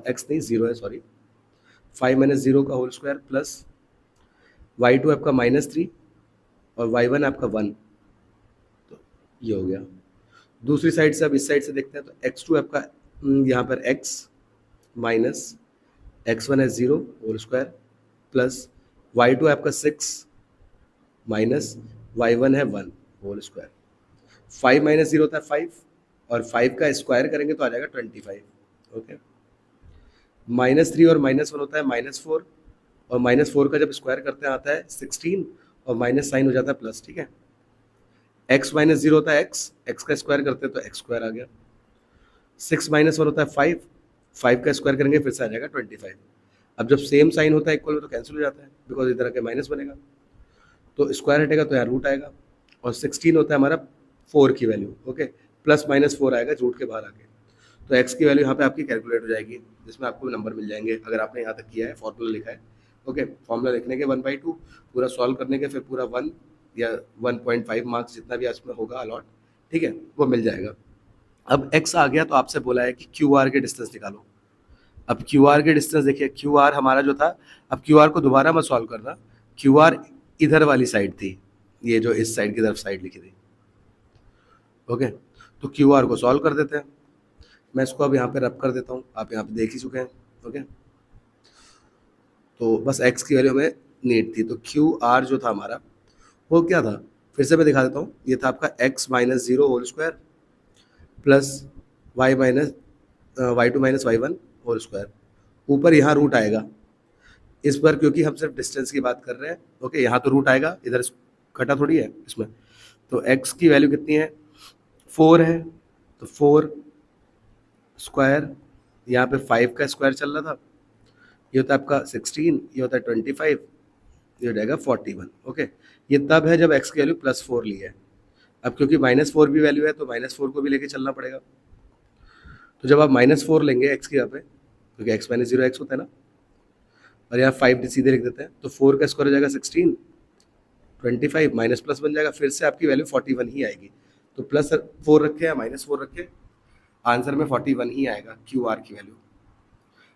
x नहीं 0 है, सॉरी, 5 माइनस 0 का होल स्क्वायर प्लस y2 आपका -3 और y1 आपका 1, तो ये हो गया। दूसरी साइड से अब इस साइड से देखते हैं, तो x2 आपका यहाँ पर x माइनस x1 है 0 होल स्क्वायर प्लस y2 आपका 6 माइनस y1 है 1 होल स्क्वायर। 5 माइनस 0 होता है 5, और 5 का स्क्वायर करेंगे तो आ जाएगा 25। ओके, -3 और -1 होता है -4, और -4 का जब स्क्वायर करते हैं आता है 16, और माइनस साइन हो जाता है प्लस, ठीक है। x माइनस 0 होता है x का स्क्वायर करते हैं तो x स्क्वायर आ गया। 6 माइनस 1 होता है 5, 5 का स्क्वायर करेंगे फिर से आ जाएगा 25। अब जब सेम साइन होता है इक्वल में तो कैंसिल हो जाता है, बिकॉज इधर आके माइनस बनेगा, तो स्क्वायर हटेगा तो यहाँ रूट आएगा, और 16 होता है हमारा 4 की वैल्यू। ओके, प्लस माइनस 4 आएगा रूट के बाहर आके, तो x की वैल्यू यहाँ पे आपकी कैलकुलेट हो जाएगी, जिसमें आपको नंबर मिल जाएंगे अगर आपने यहाँ तक किया है, फॉर्मूला लिखा है। ओके, फॉर्मूला लिखने के 1/2, पूरा सॉल्व करने के फिर पूरा 1 या 1.5 मार्क्स जितना भी इसमें होगा अलॉट, ठीक है, वो मिल जाएगा। अब x आ गया तो आपसे बोला है कि QR के डिस्टेंस निकालो। अब QR के डिस्टेंस देखिए, QR हमारा जो था, अब QR को दोबारा मत सॉल्व करना, QR इधर वाली साइड थी, ये जो इस साइड की तरफ साइड लिखी थी। ओके, तो QR को सॉल्व कर देते हैं, मैं इसको अब यहाँ पे रब कर देता हूँ, आप यहाँ पे देख ही चुके हैं। ओके, तो बस x की वैल्यू हमें नीड थी, तो QR जो था हमारा वो क्या था, फिर से मैं दिखा देता हूँ, ये था आपका x minus 0 whole square plus y minus y2 minus y1 whole square, ऊपर यहाँ रूट आएगा इस पर, क्योंकि हम सिर्फ डिस्टेंस की बात कर रहे हैं। ओके, यहाँ तो रूट आएगा, इधर कटा थोड़ी है इसमें, तो x की वैल्यू कितनी है 4 है, तो 4 स्क्वायर, यहाँ पे 5 का स्क्वायर चल रहा था, ये होता है आपका 16, ये होता है 25, ये हो जाएगा 41। ओके, ये तब है जब x की वैल्यू +4 ली है। अब क्योंकि -4 भी वैल्यू है तो -4 को भी लेके चलना पड़ेगा, तो जब आप -4 लेंगे x की यहाँ पे, क्योंकि x माइनस 0 x होता है ना, और यहाँ 5 सीधे लिख देते हैं, तो 4 का स्क्वायर हो जाएगा 16, 25 माइनस प्लस बन जाएगा, फिर से आपकी वैल्यू 41 ही आएगी। तो +4 रखे या -4 रखे, आंसर में 41 ही आएगा QR की वैल्यू।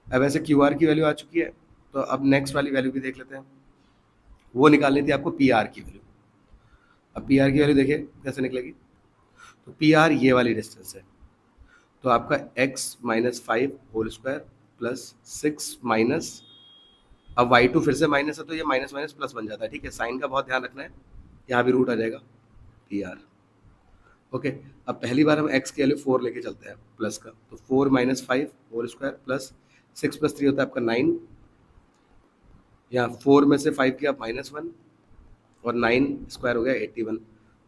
अब ऐसे QR की वैल्यू आ चुकी है, तो अब नेक्स्ट वाली वैल्यू भी देख लेते हैं, वो निकालनी थी आपको PR की वैल्यू। अब पी आर की वैल्यू देखिए कैसे निकलेगी। तो पी आर ये वाली डिस्टेंस है, तो आपका x minus five whole square plus six minus, अब y2 फिर से माइनस है तो ये माइनस माइनस प्लस बन जाता है, ठीक है। साइन का बहुत ध्यान रखना है, यहाँ भी रूट आ जाएगा पी आर। ओके, अब पहली बार हम x के वैल्यू 4 लेके चलते हैं प्लस का, तो 4 minus five whole square plus 6 plus 3 होता है आपका 9, यहाँ 4 में से 5 किया माइनस 1, और 9 स्क्वायर हो गया 81,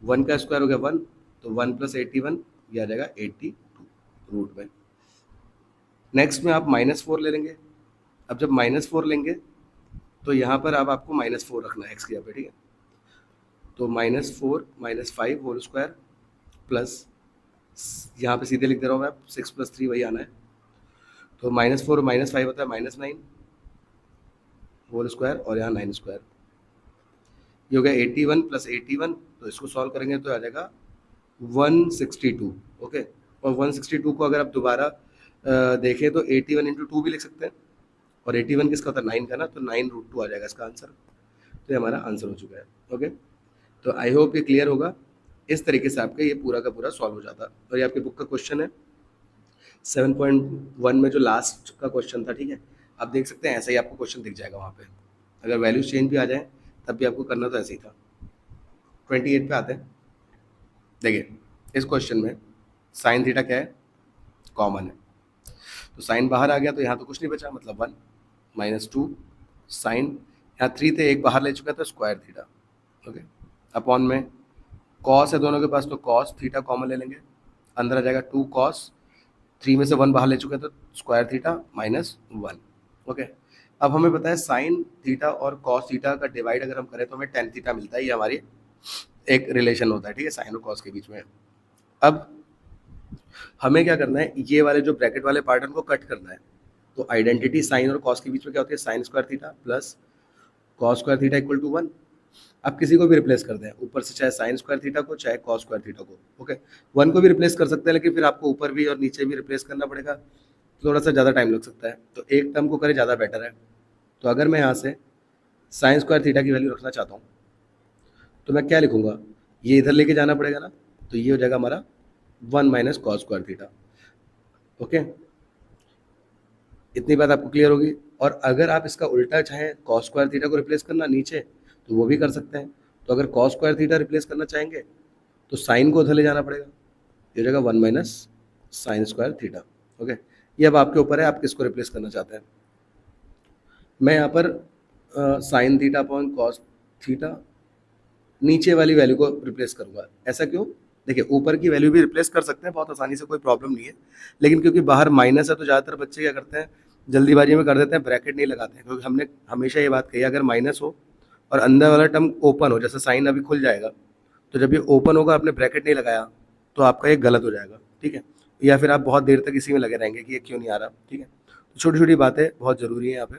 1 का स्क्वायर हो गया 1, तो 1 प्लस 81 ये आ जाएगा 82 रूट में। नेक्स्ट में आप माइनस 4 ले लेंगे। अब जब माइनस 4 लेंगे तो यहाँ पर अब आपको माइनस 4 रखना है एक्स की यहाँ पे, ठीक है। तो minus 4 minus five whole square plus, यहाँ पे सीधे लिख दे रहा हूँ मैं, 6 प्लस 3 वही आना है, तो माइनस 4 माइनस 5 होता है माइनस 9 होल स्क्वायर, और यहाँ 9 स्क्वायर, ये हो गया 81 प्लस 81, तो इसको सॉल्व करेंगे तो आ जाएगा 162। ओके, और 162 को अगर आप दोबारा देखें तो 81 इंटू टू भी लिख सकते हैं, और 81 किसका होता है 9 का ना, तो 9 रूट 2 आ जाएगा इसका आंसर। तो ये हमारा आंसर हो चुका है। ओके, तो आई होप ये क्लियर होगा। इस तरीके से आपका ये पूरा का पूरा सॉल्व हो जाता। और ये आपकी बुक का क्वेश्चन है 7.1 में जो लास्ट का क्वेश्चन था, ठीक है। आप देख सकते हैं ऐसा ही आपको क्वेश्चन दिख जाएगा वहाँ पे, अगर वैल्यूज चेंज भी आ जाए तब भी आपको करना तो ऐसे ही था। 28 पे आते हैं। देखिए इस क्वेश्चन में साइन थीटा क्या है, कॉमन है, तो साइन बाहर आ गया तो यहाँ तो कुछ नहीं बचा, मतलब 1 माइनस 2 साइन, यहाँ 3 थे एक बाहर ले चुका था स्क्वायर थीटा। ओके, अपॉन में कॉस है दोनों के पास, तो कॉस थीटा कॉमन ले लेंगे, अंदर आ जाएगा 2 कॉस, 3 में से 1 बाहर ले चुके हैं तो स्क्वायर थीटा माइनस 1। ओके, अब हमें पता है साइन थीटा और कॉस थीटा का डिवाइड अगर हम करें तो हमें टेन थीटा मिलता है, ये हमारी एक रिलेशन होता है, ठीक है, साइन और कॉस के बीच में। अब हमें क्या करना है, ये वाले जो ब्रैकेट वाले पार्ट है उनको कट करना है। तो आइडेंटिटी साइन और कॉस के बीच में क्या होती है, sine square theta plus cos square theta equal to 1। आप किसी को भी रिप्लेस कर दें ऊपर से, चाहे साइन स्क्वायर थीटा को चाहे कॉस स्क्वायर थीटा को। ओके, 1 को भी रिप्लेस कर सकते हैं, लेकिन फिर आपको ऊपर भी और नीचे भी रिप्लेस करना पड़ेगा, थोड़ा सा ज़्यादा टाइम लग सकता है, तो एक टर्म को करें ज़्यादा बेटर है। तो अगर मैं यहाँ से साइन स्क्वायर थीटा की वैल्यू रखना चाहता हूँ तो मैं क्या लिखूंगा, ये इधर लेके जाना पड़ेगा ना, तो ये हो जाएगा हमारा 1 minus cos square theta. Okay, इतनी बात आपको क्लियर होगी। और अगर आप इसका उल्टा चाहें कॉस स्क्वायर थीटा को रिप्लेस करना नीचे, तो वो भी कर सकते हैं। तो अगर कॉस स्क्वायर थीटा रिप्लेस करना चाहेंगे तो साइन को उधर ले जाना पड़ेगा, ये हो जाएगा 1 minus sine square theta. Okay, ये अब आपके ऊपर है आप किसको रिप्लेस करना चाहते हैं। मैं यहाँ पर sine theta upon cos theta नीचे वाली वैल्यू को रिप्लेस करूंगा। ऐसा क्यों, देखिए ऊपर की वैल्यू भी रिप्लेस कर सकते हैं बहुत आसानी से, कोई प्रॉब्लम नहीं है, लेकिन क्योंकि बाहर माइनस है तो ज़्यादातर बच्चे क्या करते हैं, जल्दीबाजी में कर देते हैं, ब्रैकेट नहीं लगाते हैं। क्योंकि हमने हमेशा ये बात कही, अगर माइनस हो और अंदर वाला टर्म ओपन हो, जैसे साइन अभी खुल जाएगा, तो जब ये ओपन होगा आपने ब्रैकेट नहीं लगाया तो आपका ये गलत हो जाएगा, ठीक है। या फिर आप बहुत देर तक इसी में लगे रहेंगे कि ये क्यों नहीं आ रहा, ठीक है। तो छोटी छोटी बातें बहुत ज़रूरी है यहाँ पे।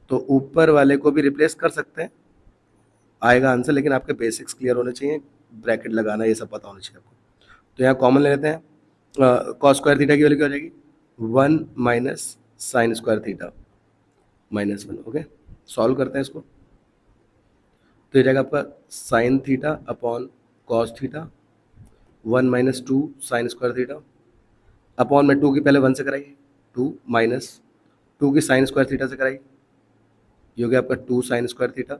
तो ऊपर वाले को भी रिप्लेस कर सकते हैं, आएगा आंसर, लेकिन आपके बेसिक्स क्लियर होने चाहिए, ब्रैकेट लगाना ये सब पता होना चाहिए आपको। तो यहाँ कॉमन ले लेते हैं, कॉस स्क्वायर थीटा की वैल्यू क्या हो जाएगी, 1 minus sine square theta minus 1। Okay, solve करते हैं इसको, तो ये जाएगा आपका sine theta upon cos theta 1 minus 2 sign square theta, upon में 2 की पहले 1 से कराइए, 2 माइनस 2 की साइन स्क्वायर थीटा से कराइए, ये हो गया आपका 2 साइन स्क्वायर थीटा,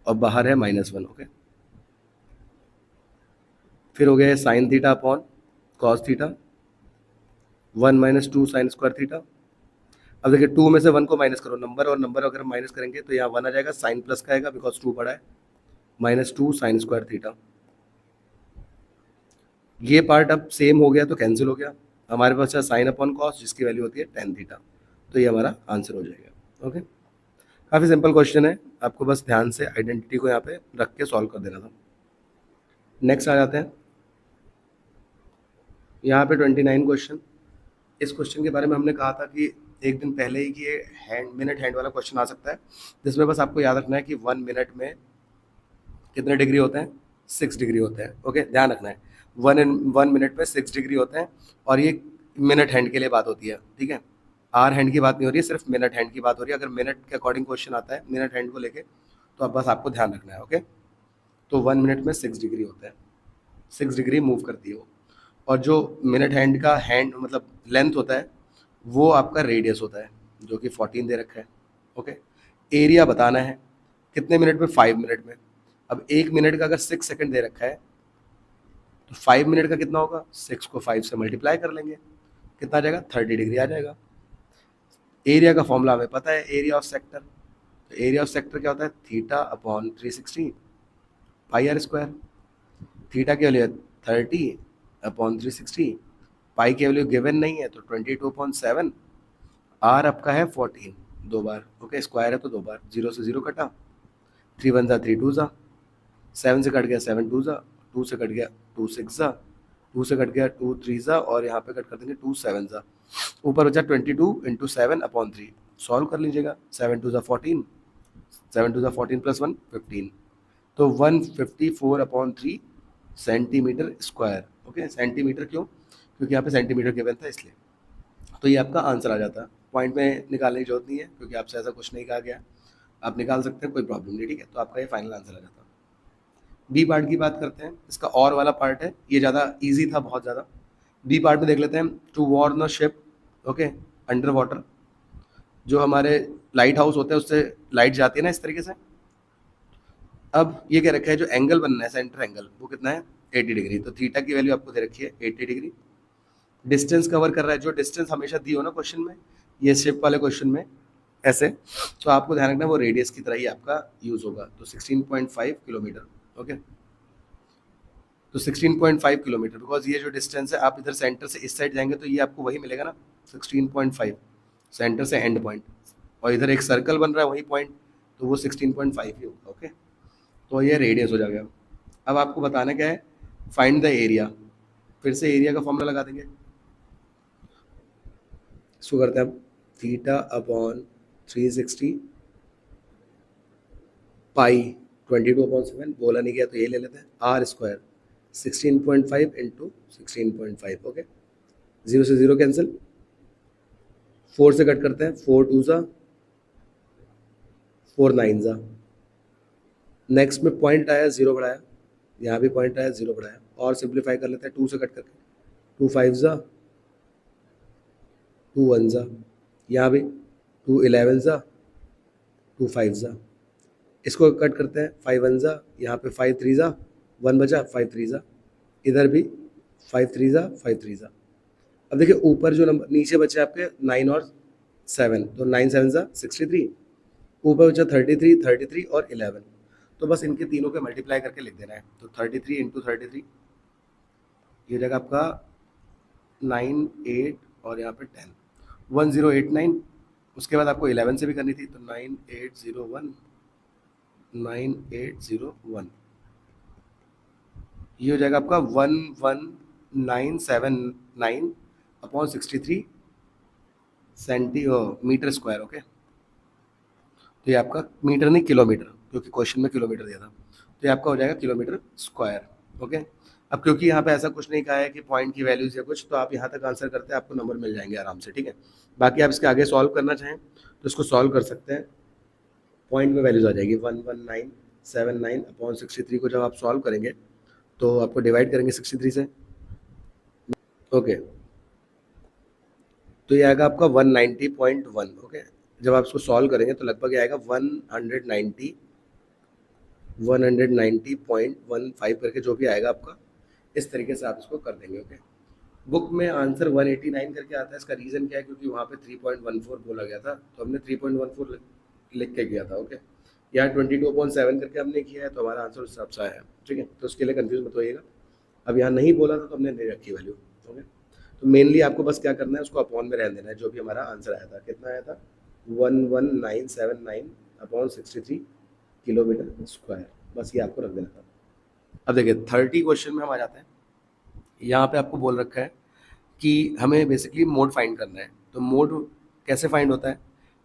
और बाहर है -1। ओके, फिर हो गया sine theta upon cos theta 1 minus 2 sign square theta. अब देखिए 2 में से 1 को माइनस करो, नंबर और नंबर अगर माइनस करेंगे तो यहाँ 1 आ जाएगा, साइन प्लस का आएगा बिकॉज 2 बड़ा है, -2 साइन स्क्वायर थीटा। ये पार्ट अब सेम हो गया तो कैंसिल हो गया, हमारे पास है साइन अपॉन कॉस जिसकी वैल्यू होती है tan थीटा, तो ये हमारा आंसर हो जाएगा। ओके, काफ़ी सिंपल क्वेश्चन है, आपको बस ध्यान से आइडेंटिटी को यहाँ पे रख के सॉल्व कर देना था। नेक्स्ट आ जाते हैं यहाँ पे 29 क्वेश्चन। इस क्वेश्चन के बारे में हमने कहा था कि एक दिन पहले ही कि ये मिनट हैंड वाला क्वेश्चन आ सकता है, जिसमें बस आपको याद रखना है कि 1 मिनट में कितने डिग्री होते हैं, 6 डिग्री होते हैं। ओके, ध्यान रखना है 1 मिनट में 6 डिग्री होते हैं, और ये मिनट हैंड के लिए बात होती है, ठीक है, आर हैंड की बात नहीं हो रही है, सिर्फ मिनट हैंड की बात हो रही है। अगर मिनट के अकॉर्डिंग क्वेश्चन आता है मिनट हैंड को लेके, तो अब बस आपको ध्यान रखना है। ओके, तो 1 मिनट में 6 डिग्री होता है, 6 डिग्री मूव करती है वो। और जो मिनट हैंड का हैंड मतलब लेंथ होता है वो आपका रेडियस होता है जो कि 14 दे रखा है। ओके, एरिया बताना है कितने मिनट में, 5 मिनट में। अब 1 मिनट का अगर 6 सेकंड दे रखा है तो 5 मिनट का कितना होगा, 6 को 5 से मल्टीप्लाई कर लेंगे, कितना आ जाएगा, 30 डिग्री आ जाएगा। एरिया का फॉर्मूला हमें पता है, एरिया ऑफ सेक्टर। तो एरिया ऑफ सेक्टर क्या होता है, theta upon 360 pi r square. Theta की वैल्यू है 30 अपॉन 360, पाई की वैल्यू गिवन नहीं है तो 22.7, आर आपका है 14, 2 बार। ओके, स्क्वायर है तो 2 बार, 0 से 0 कटा, 3 1 ज़ा 3 2 ज़ा, 7 से कट गया 7 2 ज़ा, 2 से कट गया 2 6 ज़ा, 2 से कट गया 2 3 ज़ा, और यहाँ पे कट कर देंगे 2 7 ज़ा। ऊपर बचा 22 इंटू 7 अपॉन 3, सॉल्व कर लीजिएगा। 7 2 ज़ा 14, 7 2 ज़ा 14 प्लस 1 15, तो 154 upon 3 centimetre square. Okay, centimetre क्यों, क्योंकि यहाँ पे सेंटीमीटर गिवन था इसलिए। तो ये आपका आंसर आ जाता है। पॉइंट में निकालने की जरूरत नहीं है क्योंकि आपसे ऐसा कुछ नहीं कहा गया, आप निकाल सकते हैं, कोई प्रॉब्लम नहीं। ठीक है, तो आपका ये फाइनल आंसर आ जाता है। बी पार्ट की बात करते हैं, इसका और वाला पार्ट है, ये ज़्यादा इजी था, बहुत ज़्यादा। बी पार्ट में देख लेते हैं, to warn a ship, okay, under water. जो हमारे लाइट हाउस होते हैं उससे लाइट जाती है ना इस तरीके से। अब ये क्या रखा है, जो एंगल बनना है सेंटर एंगल वो कितना है, 80 डिग्री। तो थीटा की वैल्यू आपको दे रखी है 80 डिग्री। डिस्टेंस कवर कर रहा है, जो डिस्टेंस हमेशा दी हो ना क्वेश्चन में, ये शिप वाले क्वेश्चन में ऐसे, तो आपको ध्यान रखना वो रेडियस की तरह ही आपका यूज होगा। तो 16.5 किलोमीटर। ओके, तो 16.5 किलोमीटर, बिकॉज ये जो डिस्टेंस है, आप इधर सेंटर से इस साइड जाएंगे तो ये आपको वही मिलेगा ना, 16.5 सेंटर से एंड पॉइंट, और इधर एक सर्कल बन रहा है वही पॉइंट, तो वो 16.5 ही होगा। ओके, तो ये रेडियस हो जाएगा। अब आपको बताना क्या है, फाइंड द एरिया। फिर से एरिया का फॉर्मूला लगा देंगे। इसको करते हैं हम, थीटा अपॉन 360 पाई 22/7, बोला नहीं गया तो ये ले लेते हैं, आर स्क्वायर 16.5 इंटू 16.5। ओके, 0 से 0 कैंसिल, 4 से कट करते हैं, 4 2 ज़ा, 4 9 ज़ा। नेक्स्ट में पॉइंट आया 0 बढ़ाया, यहाँ भी पॉइंट आया 0 बढ़ाया, और सिंप्लीफाई कर लेते हैं 2 से कट करके, 2 5 ज़ा, 2 1 ज़ा, यहाँ भी 2 11 ज़ा, 2 5 ज़ा। इसको कट करते हैं, 5 1 ज़ा, यहाँ पे 5 3 ज़ा, 1 बचा, 5 3 ज़ा, इधर भी 5 3 ज़ा, 5 3 ज़ा। अब देखिए ऊपर जो नंबर नीचे बचे आपके 9 और 7, तो 9 7 ज़ा 63, ऊपर बचा 33 और 11, तो बस इनके तीनों के मल्टीप्लाई करके लिख देना है। तो 33 इंटू 33, ये जगह आपका 9 8 और यहाँ पे 10, 1089। उसके बाद आपको 11 से भी करनी थी, तो 9801, 9801, ये हो जाएगा आपका 11979 अपॉन 63 सेंटीमीटर स्क्वायर। ओके, तो ये आपका मीटर नहीं किलोमीटर, क्योंकि क्वेश्चन में किलोमीटर दिया था, तो ये आपका हो जाएगा किलोमीटर स्क्वायर। ओके, अब क्योंकि यहाँ पे ऐसा कुछ नहीं कहा है कि पॉइंट की वैल्यूज या कुछ, तो आप यहाँ तक आंसर करते हैं, आपको नंबर मिल जाएंगे आराम से। ठीक है, बाकी आप इसके आगे सॉल्व करना चाहें तो इसको सॉल्व कर सकते हैं। पॉइंट में वैल्यूज आ जाएगी 11979 अपॉन 63 को जब आप सॉल्व करेंगे तो आपको डिवाइड करेंगे 63 से। ओके, तो ये आएगा आपका 190.1। ओके, जब आप इसको सॉल्व करेंगे तो लगभग ये आएगा 190.15 करके जो भी आएगा आपका, इस तरीके से आप इसको कर देंगे। ओके, बुक में आंसर 189 करके आता है। इसका रीज़न क्या है, क्योंकि वहाँ पे 3.14 बोला गया था, तो हमने 3.14 लिख के किया था। ओके, यहाँ 22.7 करके हमने किया है, तो हमारा आंसर उस हिसाब से आया है। ठीक है, तो उसके लिए कंफ्यूज मत होइएगा। अब यहाँ नहीं बोला था तो हमने नहीं रखी वैल्यू। ओके, तो मेनली आपको बस क्या करना है, उसको अपॉन में रहने देना है। जो भी हमारा आंसर आया था, कितना आया था, 11979 अपॉन 63 किलोमीटर स्क्वायर, बस ये आपको रख देना था। अब देखिए 30 क्वेश्चन में हम आ जाते हैं। यहाँ पे आपको बोल रखा है कि हमें बेसिकली मोड फाइंड करना है। तो मोड कैसे फाइंड होता है,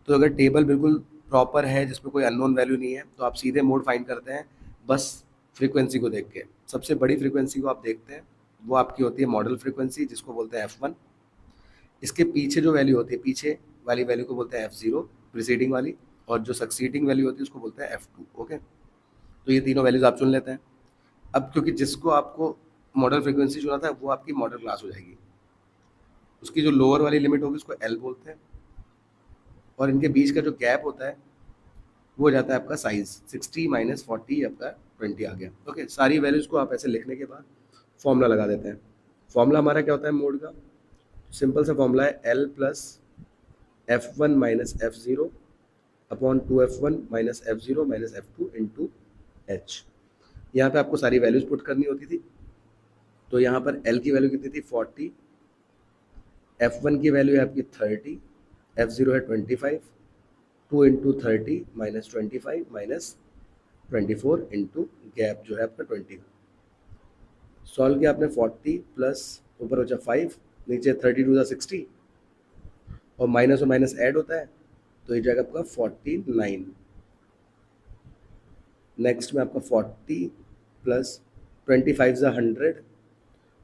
तो अगर टेबल बिल्कुल प्रॉपर है जिसमें कोई अननोन वैल्यू नहीं है तो आप सीधे मोड फाइंड करते हैं, बस फ्रीक्वेंसी को देख के। सबसे बड़ी फ्रीक्वेंसी को आप देखते हैं, वो आपकी होती है मॉडल फ्रीक्वेंसी, जिसको बोलते हैं F1। इसके पीछे जो वैल्यू होती है, पीछे वाली वैल्यू को बोलते हैं F0, प्रीसीडिंग वाली, और जो सक्सीडिंग वैल्यू होती है उसको बोलते हैं F2। ओके, तो ये तीनों वैल्यूज आप चुन लेते हैं। अब क्योंकि जिसको आपको मॉडल फ्रीक्वेंसी चुना था वो आपकी मॉडल क्लास हो जाएगी, उसकी जो लोअर वाली लिमिट होगी उसको एल बोलते हैं, और इनके बीच का जो गैप होता है वो हो जाता है आपका साइज 60 माइनस 40 आपका 20 आ गया। ओके, सारी वैल्यूज को आप ऐसे लिखने के बाद फॉर्मूला लगा देते हैं। फॉर्मूला हमारा क्या होता है मोड का? सिंपल सा फॉर्मूला है L plus F one minus F zero upon two F one minus F zero minus F two into H. यहाँ पे आपको सारी वैल्यूज पुट करनी होती थी। तो यहाँ पर एल की वैल्यू कितनी थी 40, एफ वन की वैल्यू है आपकी 30, एफ ज़ीरो है 25, 2 into 30 minus 25 minus 24 into gap जो है आपका 20 का। सॉल्व किया आपने 40 प्लस ऊपर बचा 5, नीचे 32 60, और माइनस ऐड होता है तो ये जाएगा आपका 49। नेक्स्ट में आपका 40 प्लस 25 ज़ा 100,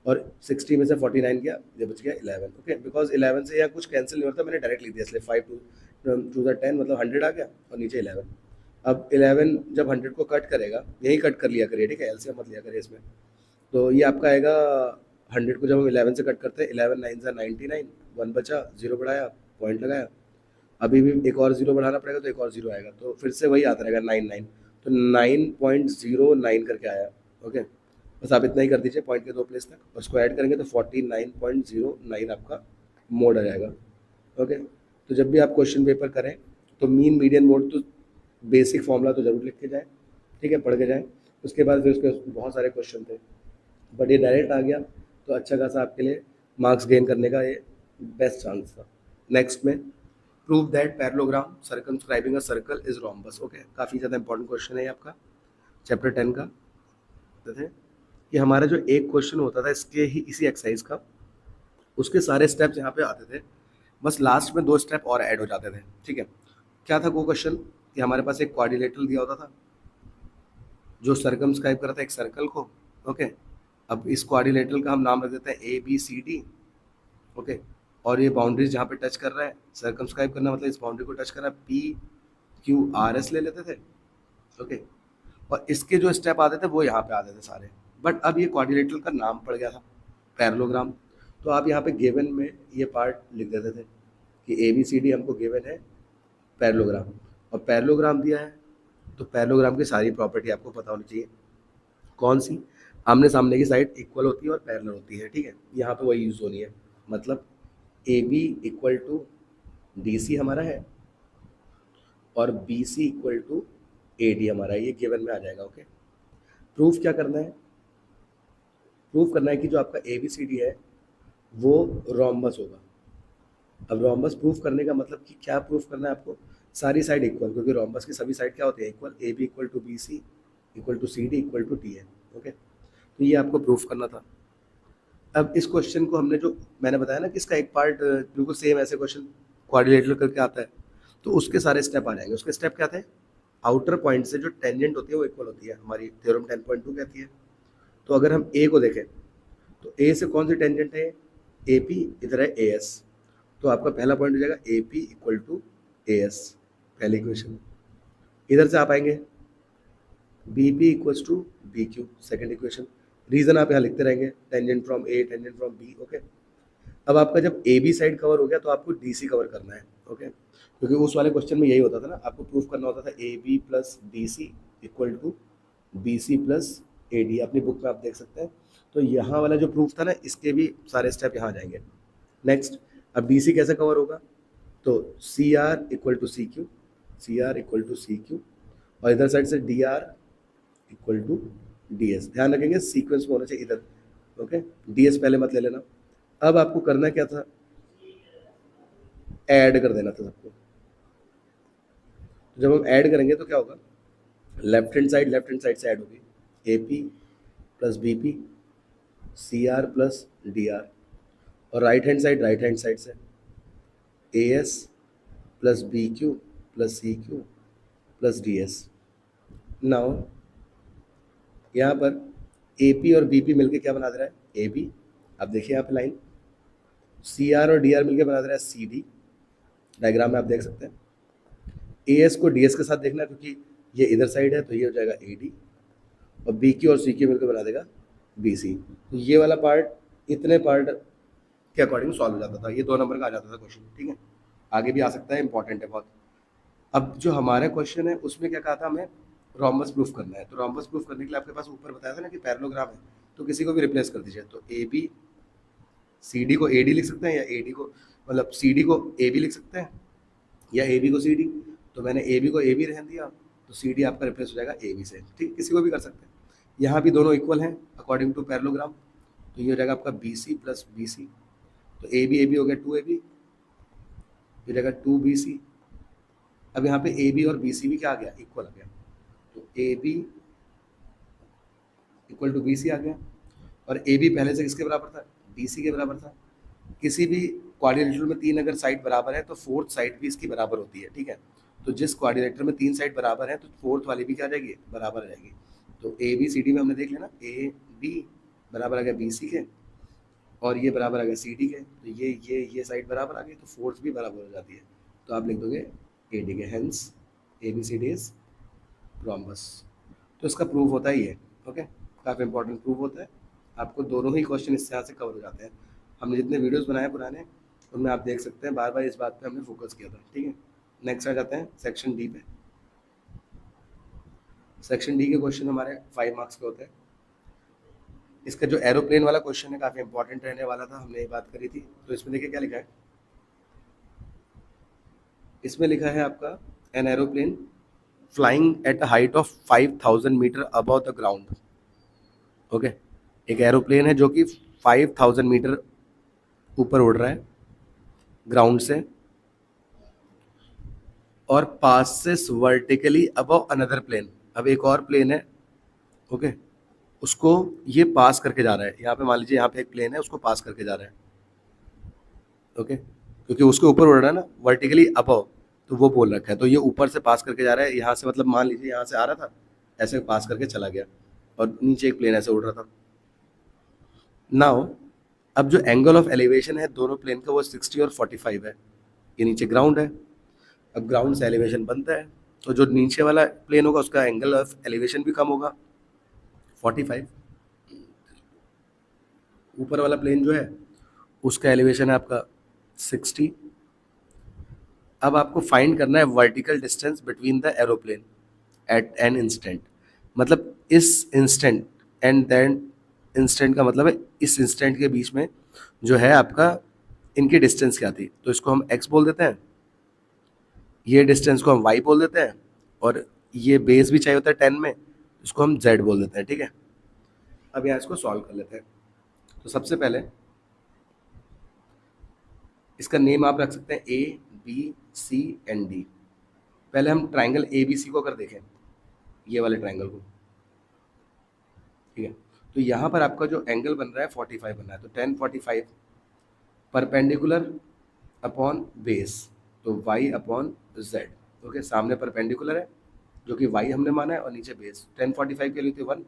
और 60 में से 49 गया, ये बच गया 11। ओके, बिकॉज 11 से यहाँ कुछ कैंसिल नहीं होता, मैंने डायरेक्ट लिख दिया, इसलिए 5 टू द 10 मतलब 100 आ गया, और नीचे 11। अब 11 जब 100 को कट करेगा, यही कट कर लिया करिए, ठीक है, एलसीएम मत लिया करिए इसमें। तो ये आपका आएगा 100 को जब हम 11 से कट करते हैं, 11 9 ज़ा 99, 1 बचा, 0 बढ़ाया, पॉइंट लगाया, अभी भी एक और 0 बढ़ाना पड़ेगा तो एक और 0 आएगा, तो फिर से वही आता रहेगा 99, तो 9.09 करके आया। ओके, बस आप इतना ही कर दीजिए पॉइंट के 2 प्लेस तक, उसको ऐड करेंगे तो 49.09 आपका मोड आ जाएगा। ओके, तो जब भी आप क्वेश्चन पेपर करें तो मीन मीडियन मोड तो बेसिक फॉर्मूला तो जरूर लिख के जाएं, ठीक है, पढ़ के जाएं। उसके बाद फिर उसके बहुत सारे क्वेश्चन थे, बट ये डायरेक्ट आ गया तो अच्छा खासा आपके लिए मार्क्स गेन करने का ये बेस्ट चांस था। नेक्स्ट में prove that parallelogram circumscribing a circle is rhombus. Okay, काफ़ी ज़्यादा इंपॉर्टेंट क्वेश्चन है ये आपका चैप्टर 10 का। थे कि हमारा जो एक क्वेश्चन होता था इसके ही इसी एक्सरसाइज का, उसके सारे स्टेप्स यहाँ पे आते थे, बस लास्ट में 2 स्टेप और ऐड हो जाते थे, ठीक है। क्या था वो क्वेश्चन कि हमारे पास एक क्वाड्रिलेटरल दिया होता था जो सर्कमस्क्राइब कर रहा था एक सर्कल को। ओके, अब इस क्वाड्रिलेटरल का हम नाम रख देते हैं A B C D. Okay, और ये बाउंड्रीज जहाँ पे टच कर रहा है, सर्कमस्क्राइब करना मतलब इस बाउंड्री को टच कर रहा है, पी क्यू आर एस ले लेते थे। ओके, और इसके जो स्टेप आते थे वो यहाँ पे आते थे सारे, बट अब ये क्वाड्रिलेटरल का नाम पड़ गया था पैरेललोग्राम, तो आप यहाँ पे गिवन में ये पार्ट लिख देते थे कि ए बी सी डी हमको गिवन है पैरेललोग्राम, और पैरेललोग्राम दिया है तो पैरेललोग्राम की सारी प्रॉपर्टी आपको पता होनी चाहिए। कौन सी? आमने सामने की साइड इक्वल होती है और पैरेलल होती है, ठीक है, यहाँ पे वही यूज होनी है। मतलब A B equal to D C हमारा है, और B C equal to A D हमारा है, ये गिवन में आ जाएगा। ओके, प्रूफ क्या करना है? प्रूफ करना है कि जो आपका ए बी सी डी है वो रोम्बस होगा। अब रोम्बस प्रूफ करने का मतलब कि क्या प्रूफ करना है आपको? सारी साइड इक्वल, क्योंकि रोम्बस की सभी साइड क्या होती है equal, A B equal to B C equal to C D equal to D है। ओके, तो ये आपको प्रूफ करना था। अब इस क्वेश्चन को हमने जो मैंने बताया ना कि इसका एक पार्ट बिल्कुल सेम ऐसे क्वेश्चन क्वाड्रिलेटरल करके आता है, तो उसके सारे स्टेप आ जाएंगे। उसके स्टेप क्या थे? आउटर पॉइंट से जो टेंजेंट होती है वो इक्वल होती है, हमारी थ्योरम 10.2 कहती है। तो अगर हम ए को देखें तो ए से कौन सी टेंजेंट है? ए पी, इधर है ए एस, तो आपका पहला पॉइंट हो जाएगा A P equal to A S, पहली इक्वेशन। इधर से आप आएंगे B P equals to B Q, second equation. Reason आप यहाँ लिखते रहेंगे, tangent from A tangent from B. Okay, अब आपका जब ए बी साइड कवर हो गया तो आपको डी सी कवर करना है। ओके, क्योंकि उस वाले क्वेश्चन में यही होता था ना, आपको प्रूफ करना होता था A B plus D C equal to B C plus A D, अपनी बुक में आप देख सकते हैं। तो यहाँ वाला जो प्रूफ था ना, इसके भी सारे स्टेप यहाँ आ जाएंगे। नेक्स्ट, अब डी सी कैसे कवर होगा? तो C R equal to C Q, C R equal to C Q, और इधर साइड से D R equal to D S. ध्यान रखेंगे सीक्वेंस में होना चाहिए इधर। ओके, डी एस पहले मत ले लेना। अब आपको करना क्या था? ऐड कर देना था सबको। तो जब हम ऐड करेंगे तो क्या होगा? लेफ्ट हैंड साइड से ऐड होगी, A P plus B P, C R plus D R, और राइट हैंड साइड से A S plus B Q plus C Q plus D S. Now यहाँ पर ए पी और बी पी मिलकर क्या बना दे रहा है? A B. अब देखिए यहाँ पे लाइन, सी आर और डी आर मिलकर बना दे रहा है सी डी, डायग्राम में आप देख सकते हैं। ए एस को डी एस के साथ देखना, क्योंकि ये इधर साइड है तो ये हो जाएगा ए डी, और बी क्यू और सी क्यू मिलकर बना देगा बी सी। तो ये वाला पार्ट इतने पार्ट के अकॉर्डिंग सॉल्व हो जाता था, ये 2 नंबर का आ जाता था क्वेश्चन, ठीक है। आगे भी आ सकता है, इंपॉर्टेंट है बहुत। अब जो हमारा क्वेश्चन है उसमें क्या कहा था हमें, रोम्बस प्रूफ करना है। तो रोम्बस प्रूफ करने के लिए आपके पास ऊपर बताया था ना कि पैरेललोग्राम है, तो किसी को भी रिप्लेस कर दीजिए। तो ए बी, सी डी को ए डी लिख सकते हैं, या ए डी को मतलब सी डी को ए बी लिख सकते हैं, या ए बी को सी डी। तो मैंने ए बी को ए बी रहने दिया, तो सी डी आपका रिप्लेस हो जाएगा ए बी से, ठीक, किसी को भी कर सकते हैं। यहाँ भी दोनों इक्वल हैं अकॉर्डिंग टू पैरेललोग्राम, तो ये हो जाएगा आपका B C plus B C. तो ए बी हो गया 2 AB, ये रहेगा 2 BC। अब यहाँ पे ए बी और बी सी भी क्या आ गया, इक्वल आ गया। तो A B equal to B c आ गया, और ए बी पहले से किसके बराबर था, बी सी के बराबर था। किसी भी क्वाड्रिलेटरल में 3 अगर साइड बराबर है तो फोर्थ साइड भी इसकी बराबर होती है, ठीक है। तो जिस क्वाड्रिलेटर में 3 साइड बराबर है तो फोर्थ वाली भी क्या आ जाएगी, बराबर आ जाएगी। तो ए बी सी डी में हमने देख लिया ना, ए बी बराबर आ गया बी सी के, और ये बराबर आ गया सी डी के। तो ये साइड बराबर आ गई, तो फोर्थ भी बराबर हो जाती है। तो आप लिख दोगे ए डी के, hence A B C D is rhombus. तो इसका प्रूफ होता ही है, ओके, काफ़ी इंपॉर्टेंट प्रूफ होता है। आपको दोनों ही क्वेश्चन इससे यहाँ से कवर हो जाते हैं। हमने जितने वीडियोस बनाए पुराने, उनमें आप देख सकते हैं बार बार इस बात पे हमने फोकस किया था, ठीक है। नेक्स्ट आ जाते हैं सेक्शन डी पे। सेक्शन डी के क्वेश्चन हमारे 5 मार्क्स के होते हैं। इसका जो एरोप्लेन वाला क्वेश्चन है काफ़ी इंपॉर्टेंट रहने वाला था, हमने ये बात करी थी। तो इसमें देखिए क्या लिखा है, इसमें लिखा है आपका an aeroplane flying at a height of 5000 metre above the ground, okay. एक एरोप्लेन है जो कि 5000 मीटर ऊपर उड़ रहा है ग्राउंड से, और passes vertically above another plane. अब एक और प्लेन है, ओके, उसको ये पास करके जा रहा है। यहाँ पे मान लीजिए यहाँ पे एक प्लेन है, उसको पास करके जा रहा है, ओके, क्योंकि उसके ऊपर उड़ रहा है ना, वर्टिकली अबव, तो वो बोल रखा है। तो ये ऊपर से पास करके जा रहा है, यहाँ से मतलब मान लीजिए यहाँ से आ रहा था, ऐसे पास करके चला गया, और नीचे एक प्लेन ऐसे उड़ रहा था। नाउ अब जो एंगल ऑफ एलिवेशन है दोनों प्लेन का, वो 60 और 45 है। ये नीचे ग्राउंड है, अब ग्राउंड से एलिवेशन बनता है, तो जो नीचे वाला प्लेन होगा उसका एंगल ऑफ एलिवेशन भी कम होगा, 45। ऊपर वाला प्लेन जो है उसका एलिवेशन है आपका 60। अब आपको फाइंड करना है vertical distance between the aeroplane at an instant. मतलब इस इंस्टेंट, एंड देन इंस्टेंट का मतलब है इस इंस्टेंट के बीच में जो है आपका इनकी डिस्टेंस क्या थी। तो इसको हम x बोल देते हैं, ये डिस्टेंस को हम y बोल देते हैं, और ये बेस भी चाहिए होता है 10 में, इसको हम z बोल देते हैं, ठीक है। अब यहाँ इसको सॉल्व कर लेते हैं। तो सबसे पहले इसका नेम आप रख सकते हैं A B C and D. पहले हम ट्राइंगल ए बी सी को अगर देखें, ये वाले ट्राइंगल को, ठीक है। तो यहाँ पर आपका जो एंगल बन रहा है 45 बन रहा है, तो 10 45 परपेंडिकुलर अपॉन बेस, तो y अपॉन z, ओके। सामने परपेंडिकुलर है जो कि y हमने माना है, और नीचे बेस 10 45 के लिए थी 1,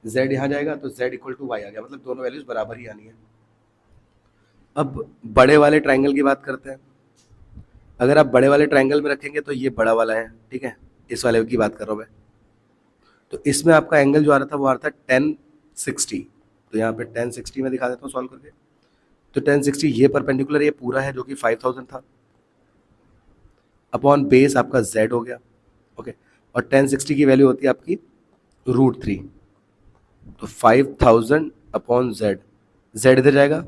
z यहाँ जाएगा तो z इक्वल टू y आ गया, मतलब दोनों वैल्यूज बराबर ही आनी है। अब बड़े वाले ट्राइंगल की बात करते हैं। अगर आप बड़े वाले ट्राइंगल में रखेंगे तो ये बड़ा वाला है, ठीक है, इस वाले की बात कर रहा हूँ मैं। तो इसमें आपका एंगल जो आ रहा था वो आ रहा था 1060। तो यहाँ पे 1060 में दिखा देता हूँ सॉल्व करके। तो 1060 ये परपेंडिकुलर, ये पूरा है जो कि 5000 था, अपॉन बेस आपका z हो गया, ओके। और 1060 की वैल्यू होती है आपकी √3, तो 5000 अपॉन z, z इधर जाएगा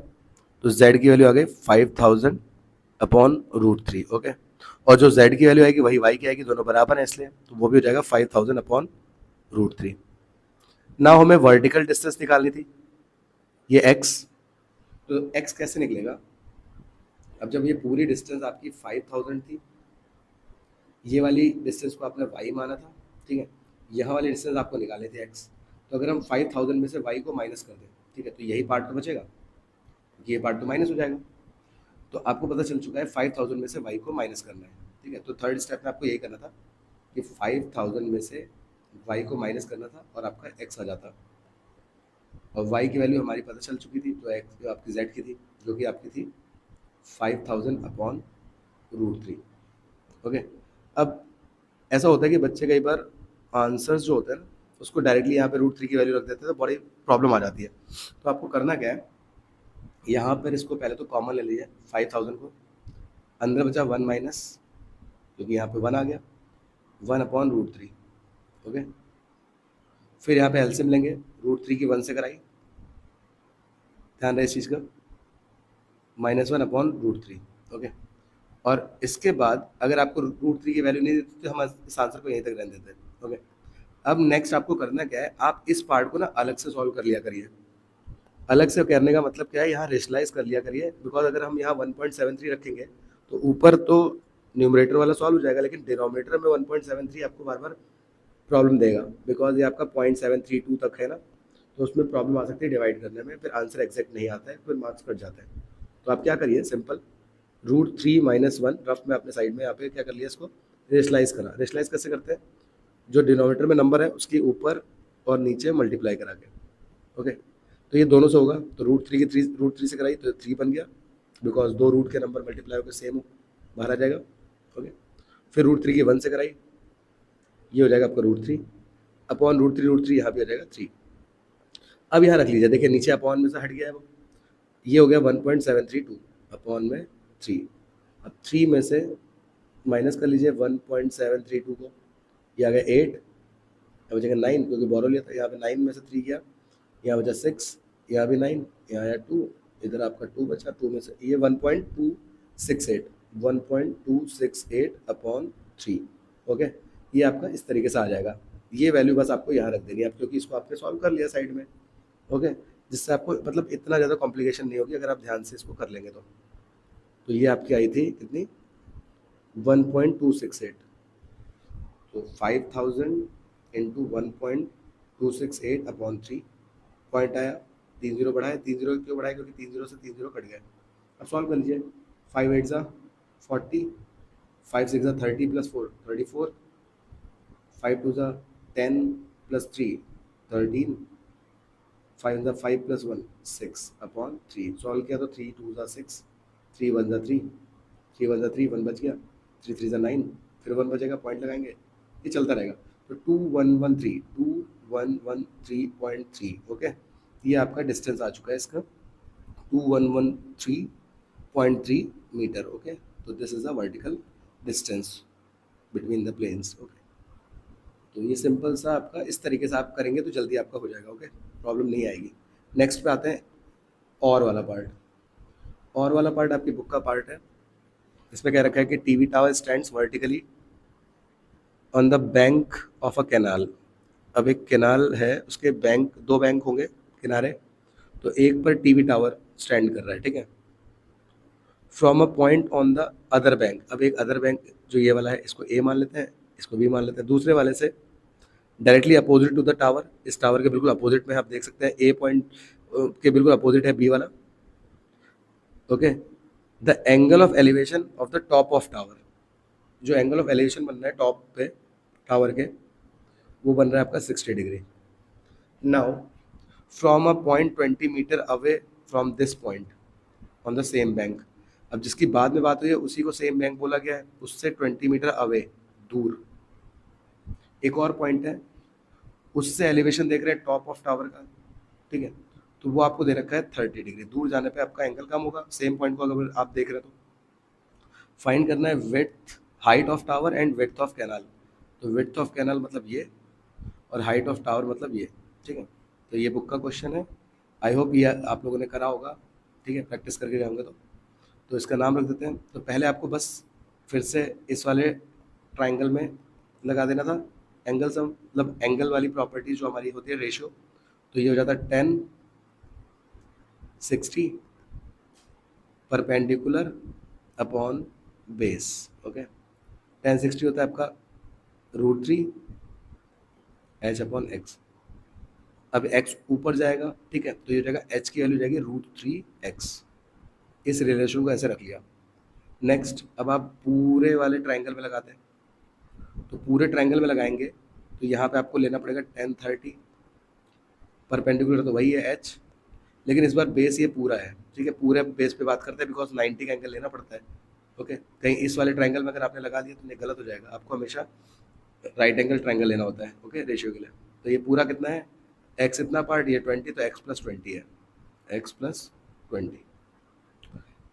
तो z की वैल्यू आ गई 5000 अपॉन √3, ओके। और जो z की वैल्यू आएगी वही y की आएगी, दोनों बराबर है इसलिए, तो वो भी हो जाएगा 5000 अपॉन √3। ना हमें वर्टिकल डिस्टेंस निकालनी थी, ये x, तो x कैसे निकलेगा। अब जब ये पूरी डिस्टेंस आपकी 5000 थी, ये वाली डिस्टेंस को आपने y माना था, ठीक है, यहाँ वाली डिस्टेंस आपको निकालनी थी x। तो अगर हम 5000 में से y को माइनस कर दें, ठीक है, तो यही पार्ट तो बचेगा, ये पार्ट तो माइनस हो जाएगा। तो आपको पता चल चुका है 5000 में से y को माइनस करना है, ठीक है। तो थर्ड स्टेप में आपको यही करना था कि 5000 में से y को माइनस करना था, और आपका x आ जाता, और y की वैल्यू हमारी पता चल चुकी थी, तो x जो आपकी z की थी, जो कि आपकी थी 5000 अपॉन √3, ओके। अब ऐसा होता है कि बच्चे कई बार आंसर्स जो होते हैं ना उसको डायरेक्टली यहाँ पे √3 की वैल्यू रख देते हैं तो बड़ी प्रॉब्लम आ जाती है। तो आपको करना क्या है, यहाँ पर इसको पहले तो कॉमन ले लीजिए 5000 को, अंदर बचा 1 माइनस, क्योंकि यहाँ पे 1 आ गया, 1/√3। ओके, फिर यहाँ पे एलसीएम लेंगे, √3 की 1 से कराई, ध्यान रहे इस चीज़ का, -1/√3। ओके, और इसके बाद अगर आपको √3 की वैल्यू नहीं देती तो हम इस आंसर को यहीं तक रहने देते हैं। ओके, अब नेक्स्ट आपको करना क्या है, आप इस पार्ट को ना अलग से सॉल्व कर लिया करिए। अलग से करने का मतलब क्या है, यहाँ रेशनलाइज कर लिया करिए, बिकॉज अगर हम यहाँ 1.73 रखेंगे तो ऊपर तो न्यूमरेटर वाला सॉल्व हो जाएगा, लेकिन डिनोमिनेटर में 1.73 आपको बार बार प्रॉब्लम देगा, बिकॉज ये आपका 0.732 तक है ना, तो उसमें प्रॉब्लम आ सकती है डिवाइड करने में, फिर आंसर एग्जैक्ट नहीं आता है, फिर मार्क्स कट जाते हैं। तो आप क्या करिए, सिंपल √3 - 1 रफ में अपने साइड में यहाँ पे क्या कर लिया, इसको रेशनलाइज करा। रेशनलाइज कैसे करते हैं, जो डिनोमिनेटर में नंबर है उसके ऊपर और नीचे मल्टीप्लाई करा के। ओके, तो ये दोनों से होगा, तो √3 की √3 से कराई तो 3 बन गया, बिकॉज दो रूट के नंबर मल्टीप्लाई होकर सेम बाहर आ जाएगा। ओके, फिर √3 की 1 से कराई, ये हो जाएगा आपका √3 अपॉन √3 यहाँ भी हो जाएगा 3। अब यहाँ रख लीजिए, देखिए नीचे अपॉन में से हट गया है वो, ये हो गया 1.732 अपॉन में 3। अब 3 में से माइनस कर लीजिए 1.732 को, ये आ गया 8, अब बचेगा 9, क्योंकि बोरो लिया था, यहाँ पे 9 में से 3 गया, यहाँ बचा 6, यहाँ भी 9, यहाँ आया 2, इधर आपका 2 बचा, 2 में से ये 1.268 अपॉन 3। ओके, ये आपका इस तरीके से आ जाएगा। ये वैल्यू बस आपको यहाँ रख देनी है, क्योंकि इसको आपने सॉल्व कर लिया साइड में। ओके, जिससे आपको मतलब इतना ज़्यादा कॉम्प्लिकेशन नहीं होगी अगर आप ध्यान से इसको कर लेंगे तो ये आपकी आई थी कितनी, 1.268, तो 5000 इंटू 1.268 अपॉन 3 पॉइंट आया, 3 जीरो बढ़ाए, 3 जीरो क्यों बढ़ाए, क्योंकि 3 जीरो से 3 जीरो कट गए। अब सॉल्व कर लीजिए, 5 8 ज़ा 40, 5 6 ज़ा 30 + 4 34, 5 2 ज़ा 10 + 3 13, 5 ज़ा 5 + 1 6 अपॉन 3। सॉल्व किया तो 3 2 ज़ा 6, 3 1 ज़ा 3, 3 1 ज़ा 3, 1 बच गया, 3 3 ज़ा 9, फिर 1 बचेगा, पॉइंट लगाएंगे, ये चलता रहेगा। तो 2113 ओके, ये आपका डिस्टेंस आ चुका है इसका 2113.3 मीटर। ओके, तो this is a vertical distance between the planes. Okay, तो ये सिंपल सा आपका इस तरीके से आप करेंगे तो जल्दी आपका हो जाएगा। ओके, प्रॉब्लम नहीं आएगी। नेक्स्ट पे आते हैं और वाला पार्ट। और वाला पार्ट आपकी बुक का पार्ट है। इसमें क्या रखा है कि TV tower stands vertically on the bank of a canal. अब एक कैनाल है, उसके बैंक, दो बैंक होंगे किनारे, तो एक पर टीवी टावर स्टैंड कर रहा है, ठीक है, from a point on the other bank. अब एक अदर बैंक जो ये वाला है, इसको ए मान लेते हैं, इसको बी मान लेते हैं। दूसरे वाले से directly opposite to the tower, इस टावर के बिल्कुल अपोजिट में आप देख सकते हैं, ए पॉइंट के बिल्कुल अपोजिट है बी वाला। Okay, the angle of elevation of the top of tower, जो एंगल ऑफ एलिवेशन बन रहा है टॉप पे टावर के, वो बन रहा है आपका 60 degree. Now from a point 20 metre away from this point on the same bank. अब जिसकी बाद में बात हुई है उसी को सेम बैंक बोला गया है, उससे 20 मीटर अवे, दूर एक और पॉइंट है, उससे एलिवेशन देख रहे हैं टॉप ऑफ टावर का, ठीक है, तो वो आपको दे रखा है 30 डिग्री। दूर जाने पे आपका एंगल कम होगा, सेम पॉइंट को अगर आप देख रहे हैं तो फाइंड करना है width, height of tower and width of canal. तो विड्थ ऑफ कैनाल मतलब ये, और हाइट ऑफ टावर मतलब ये, ठीक है। तो ये बुक का क्वेश्चन है, आई होप ये आप लोगों ने करा होगा, ठीक है, प्रैक्टिस करके जाओगे तो इसका नाम रख देते हैं। तो पहले आपको बस फिर से इस वाले ट्राइंगल में लगा देना था एंगल सम, मतलब एंगल वाली प्रॉपर्टी जो हमारी होती है रेशियो, तो ये हो जाता है 10 60 परपेंडिकुलर अपॉन बेस। ओके, 10 60 होता है आपका √3 h अपॉन x। अब x ऊपर जाएगा, ठीक है, तो ये हो जाएगा h की वैल्यू जाएगी √3x। इस रिलेशन को ऐसे रख लिया। नेक्स्ट, अब आप पूरे वाले ट्राइंगल में लगाते हैं, तो पूरे ट्राइंगल में लगाएंगे तो यहाँ पे आपको लेना पड़ेगा 10 30, परपेंडिकुलर तो वही है h, लेकिन इस बार बेस ये पूरा है, ठीक है, पूरे बेस पे बात करते हैं बिकॉज 90 का एंगल लेना पड़ता है। ओके, कहीं इस वाले ट्राइंगल में अगर आपने लगा दिया तो ये गलत हो जाएगा, आपको हमेशा राइट एंगल ट्राइंगल लेना होता है, ओके, रेशियो के लिए। तो ये पूरा कितना है, x इतना पार्ट, ये 20, तो x प्लस 20 है, x प्लस 20।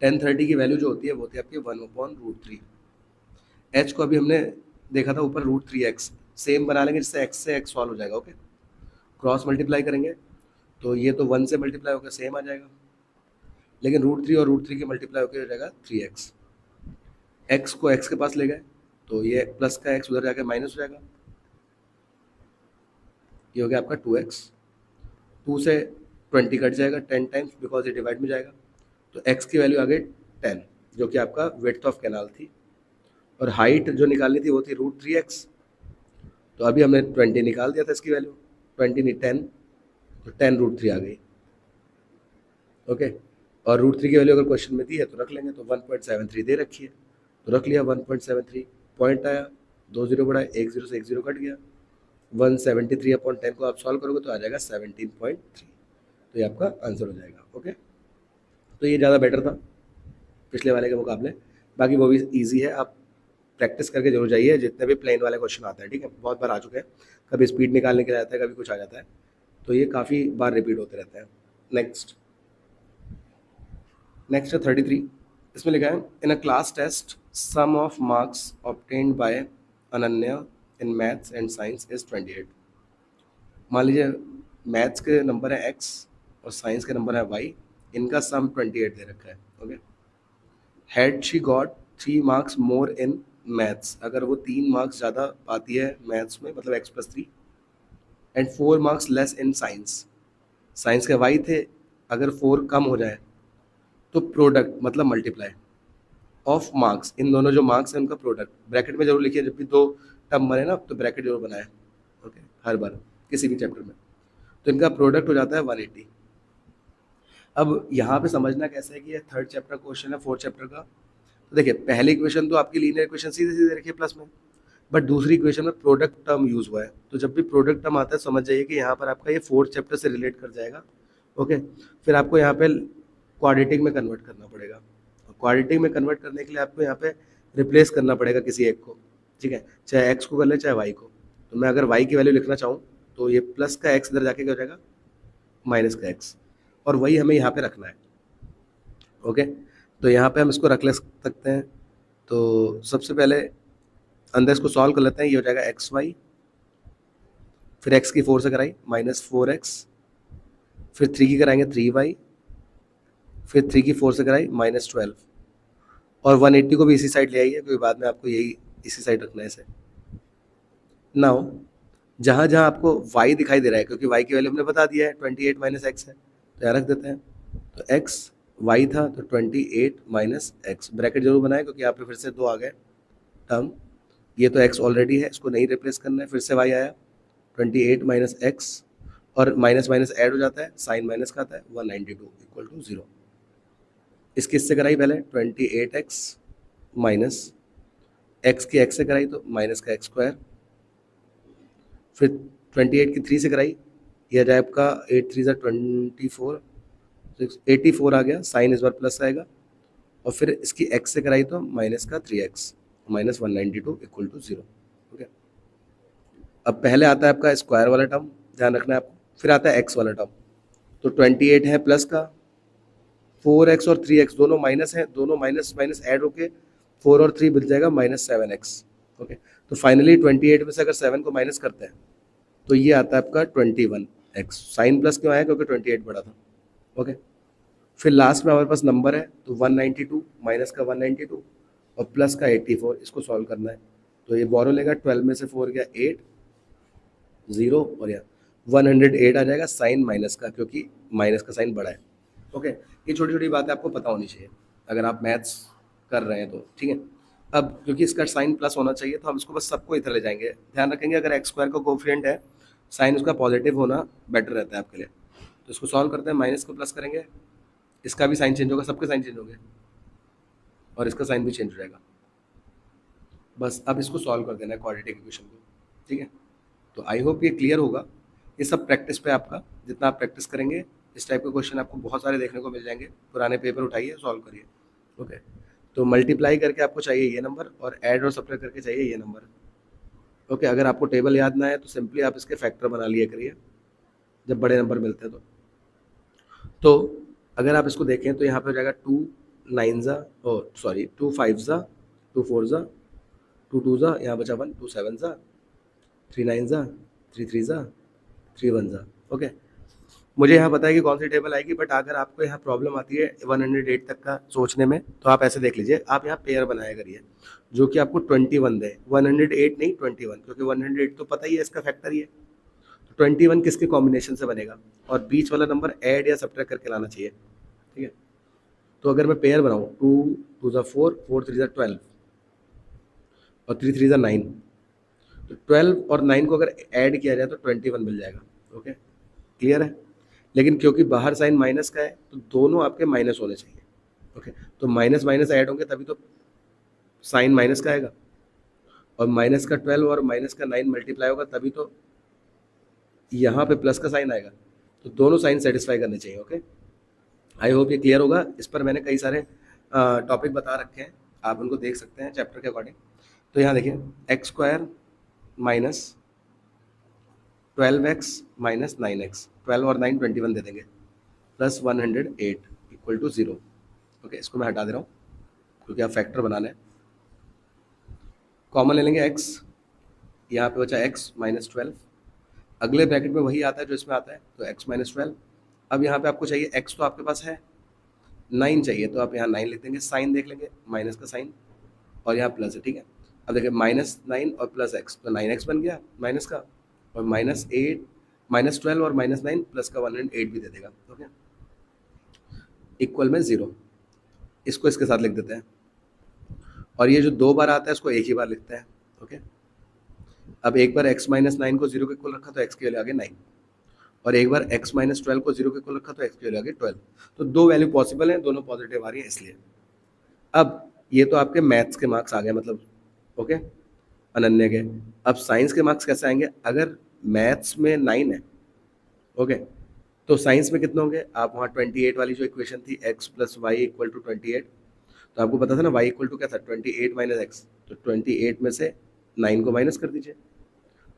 1030 की वैल्यू जो होती है वो होती है आपकी 1/√3। h को अभी हमने देखा था ऊपर √3x, सेम बना लेंगे जिससे x से x सॉल्व हो जाएगा। ओके, क्रॉस मल्टीप्लाई करेंगे तो ये तो 1 से मल्टीप्लाई होकर सेम आ जाएगा, लेकिन √3 और √3 के मल्टीप्लाई होकर हो जाएगा 3x। x को x के पास ले गए तो ये प्लस का x उधर जाके माइनस हो जाएगा, ये हो गया आपका 2x। 2 से 20 कट जाएगा 10 टाइम्स, बिकॉज ये डिवाइड में जाएगा, तो x की वैल्यू आ गई 10, जो कि आपका विड्थ ऑफ कैनाल थी। और हाइट जो निकालनी थी वो थी √3x, तो अभी हमने 20 निकाल दिया था इसकी वैल्यू, 20 नहीं 10, तो 10√3 आ गई। ओके, और √3 की वैल्यू अगर क्वेश्चन में दी है तो रख लेंगे, तो 1.73 दे रखी है तो रख लिया 1.73। पॉइंट आया, 2 जीरो बढ़ा, 1 जीरो से 1 जीरो कट गया, 173/10 को आप सॉल्व करोगे तो आ जाएगा 17.3, तो ये आपका आंसर हो जाएगा। ओके, तो ये ज़्यादा बेटर था पिछले वाले के मुकाबले, बाकी वो भी ईजी है, आप प्रैक्टिस करके जरूर जाइए जितने भी प्लेन वाले क्वेश्चन आते हैं। ठीक है, बहुत बार आ चुके हैं, कभी स्पीड निकालने के लिए आता है, कभी कुछ आ जाता है, तो ये काफ़ी बार रिपीट होते रहते हैं। नेक्स्ट है 33। इसमें लिखा है in a class test sum of marks obtained by Ananya in maths and science is 28। मान लीजिए मैथ्स के नंबर है x और साइंस के नंबर है y, इनका सम 28 दे रखा है। Okay, had she got 3 marks more in maths, अगर वो 3 मार्क्स ज़्यादा पाती है मैथ्स में, मतलब x plus 3, and 4 marks less in science, science के y थे, अगर 4 कम हो जाए तो प्रोडक्ट मतलब मल्टीप्लाई ऑफ मार्क्स, इन दोनों जो मार्क्स हैं उनका प्रोडक्ट, ब्रैकेट में जरूर लिखिए, जब भी दो टर्म बने ना तो ब्रैकेट जरूर बनाए। ओके, हर बार किसी भी चैप्टर में, तो इनका प्रोडक्ट हो जाता है 180। अब यहाँ पे समझना कैसे है कि ये थर्ड चैप्टर क्वेश्चन है फोर्थ चैप्टर का। तो देखिए पहली इक्वेशन तो आपकी लीनियर इक्वेशन सीधे सीधे रखिए प्लस में, बट दूसरी इक्वेशन में प्रोडक्ट टर्म यूज हुआ है, तो जब भी प्रोडक्ट टर्म आता है समझ जाइए कि यहाँ पर आपका ये फोर्थ चैप्टर से रिलेट कर जाएगा। ओके, फिर आपको यहाँ पे क्वाड्रेटिक में कन्वर्ट करना पड़ेगा, क्वाड्रेटिक में कन्वर्ट करने के लिए आपको यहाँ पे रिप्लेस करना पड़ेगा किसी एक को। ठीक है, चाहे एक्स को कर ले चाहे वाई को, तो मैं अगर वाई की वैल्यू लिखना चाहूँ तो ये प्लस का एक्स इधर जाके क्या हो जाएगा, माइनस का एक्स, और वही हमें यहाँ पे रखना है। ओके, तो यहाँ पे हम इसको रख ले सकते हैं, तो सबसे पहले अंदर इसको सॉल्व कर लेते हैं, ये हो जाएगा एक्स वाई, फिर एक्स की 4 से कराई -4x, फिर 3 की कराएंगे 3y, फिर 3 की 4 से कराई -12, और 180 को भी इसी साइड ले आइए क्योंकि बाद में आपको यही इसी साइड रखना है इसे। नाउ जहाँ जहाँ आपको y दिखाई दे रहा है, क्योंकि y की वैल्यू हमने बता दिया है 28 माइनस एक्स है, तो यहाँ रख देते हैं, तो x y था तो 28 माइनस एक्स, ब्रैकेट जरूर बनाए क्योंकि यहाँ पे फिर से 2 आ गए टर्म, ये तो x ऑलरेडी है, इसको नहीं रिप्लेस करना है, फिर से y आया 28 माइनस एक्स, और माइनस माइनस ऐड हो जाता है, साइन माइनस का आता है, 192 इक्वल टू 0। इसकी इससे कराई पहले 28x माइनस एक्स की x से कराई तो माइनस का x², फिर 28 की 3 से कराई, यह आ जाए आपका 8 3 24, 84 आ गया, साइन इस बार प्लस आएगा, और फिर इसकी x से कराई तो माइनस का 3x minus 192 equal to 0। Okay, अब पहले आता है आपका स्क्वायर वाला टर्म, ध्यान रखना है आपको, फिर आता है x वाला टर्म, तो 28 है प्लस का, 4x और 3x दोनों माइनस है, दोनों माइनस माइनस ऐड होके 4 और 3 बच जाएगा -7x। ओके, तो फाइनली 28 में से अगर 7 को माइनस करते हैं तो ये आता है आपका 21x, साइन प्लस क्यों आया, क्योंकि 28 बड़ा था। ओके, फिर लास्ट में हमारे पास नंबर है तो 192 माइनस का 192 और प्लस का 84, इसको सॉल्व करना है, तो ये बोरो लेगा, 12 में से 4 गया 8 0, और यहाँ 108 आ जाएगा, साइन माइनस का, क्योंकि माइनस का साइन बड़ा है। ओके, ये छोटी छोटी बातें आपको पता होनी चाहिए अगर आप मैथ्स कर रहे हैं तो। ठीक है, अब क्योंकि इसका साइन प्लस होना चाहिए तो हम इसको बस सबको इधर ले जाएंगे, ध्यान रखेंगे अगर x² का कोफिशिएंट है, साइन उसका पॉजिटिव होना बेटर रहता है आपके लिए, तो इसको सॉल्व करते हैं, माइनस को प्लस करेंगे, इसका भी साइन चेंज होगा, सबके साइन चेंज होंगे, और इसका साइन भी चेंज हो जाएगा। बस अब इसको सॉल्व कर देना है क्वाड्रेटिक इक्वेशन को। ठीक है, तो आई होप ये क्लियर होगा, ये सब प्रैक्टिस पे आपका, जितना आप प्रैक्टिस करेंगे इस टाइप के क्वेश्चन आपको बहुत सारे देखने को मिल जाएंगे, पुराने पेपर उठाइए सॉल्व करिए। ओके, तो मल्टीप्लाई करके आपको चाहिए ये नंबर, और ऐड और सब्ट्रैक्ट करके चाहिए ये नंबर। ओके, अगर आपको टेबल याद ना है तो सिंपली आप इसके फैक्टर बना लिया करिए जब बड़े नंबर मिलते हैं तो अगर आप इसको देखें तो यहाँ पे हो जाएगा 2 9 ज़ा, ओ सॉरी 2 5 ज़ा, 2 4 ज़ा, 2 2 ज़ा, यहाँ बचा 1, 2 7 ज़ा, 3 9 ज़ा, 3 3 ज़ा, 3 1 ज़ा। ओके, मुझे यहाँ पता है कि कौन सी टेबल आएगी, बट अगर आपको यहाँ प्रॉब्लम आती है 108 तक का सोचने में तो आप ऐसे देख लीजिए, आप यहाँ पेयर बनाया करिए जो कि आपको 21 दे, 108 नहीं 21, क्योंकि 108 तो पता ही है इसका फैक्टर ही है। 21 किसके कॉम्बिनेशन से बनेगा, और बीच वाला नंबर ऐड या सब्ट्रैक्ट करके लाना चाहिए, ठीक है। तो अगर मैं पेयर बनाऊँ 2 2 ज़ा 4, 4 3 ज़ा 12 और 3 3 ज़ा 9, तो 12 और 9 को अगर ऐड किया जाए तो 21 मिल जाएगा। ओके, क्लियर है। लेकिन क्योंकि बाहर साइन माइनस का है तो दोनों आपके माइनस होने चाहिए। ओके, तो माइनस माइनस ऐड होंगे तभी तो साइन माइनस का आएगा, और माइनस का 12 और माइनस का 9 मल्टीप्लाई होगा तभी तो यहाँ पे प्लस का साइन आएगा। तो दोनों साइन सेटिस्फाई करने चाहिए। ओके, आई होप ये क्लियर होगा। इस पर मैंने कई सारे टॉपिक बता रखे हैं, आप उनको देख सकते हैं चैप्टर के अकॉर्डिंग। तो यहाँ देखिए x square minus 12x minus 9x, 12 और 9 21 दे देंगे, प्लस 108 इक्वल टू 0। ओके, इसको मैं हटा दे रहा हूँ क्योंकि आप फैक्टर बनाना है। कॉमन ले लेंगे x, यहाँ पे बचा x माइनस 12, अगले ब्रैकेट में वही आता है जो इसमें आता है, तो x माइनस 12। अब यहाँ पे आपको चाहिए x, तो आपके पास है 9 चाहिए, तो आप यहाँ 9 लिख देंगे, साइन देख लेंगे माइनस का साइन, और यहाँ प्लस है, ठीक है। अब देखिए माइनस 9 और प्लस x, तो 9x बन गया माइनस का, और माइनस 8 माइनस 12 और माइनस 9 प्लस का 108 भी दे देगा। ओके, इक्वल में 0, इसको इसके साथ लिख देते हैं, और ये जो 2 बार आता है इसको एक ही बार लिखते हैं। ओके, अब एक बार x माइनस 9 को 0 के इक्वल रखा तो x के वैल्यू आगे 9, और एक बार x माइनस 12 को 0 के इक्वल रखा तो x के वैल्यू आगे 12। तो दो वैल्यू पॉसिबल हैं, दोनों पॉजिटिव आ रही है इसलिए। अब ये तो आपके मैथ्स के मार्क्स आ गए, मतलब ओके अनन्य के। अब साइंस के मार्क्स कैसे आएंगे, अगर मैथ्स में 9 है ओके, तो साइंस में कितने होंगे, आप वहाँ 28 वाली जो इक्वेशन थी x plus y equal to 28, तो आपको पता था ना y इक्वल टू क्या था 28 माइनस एक्स, तो 28 में से 9 को माइनस कर दीजिए,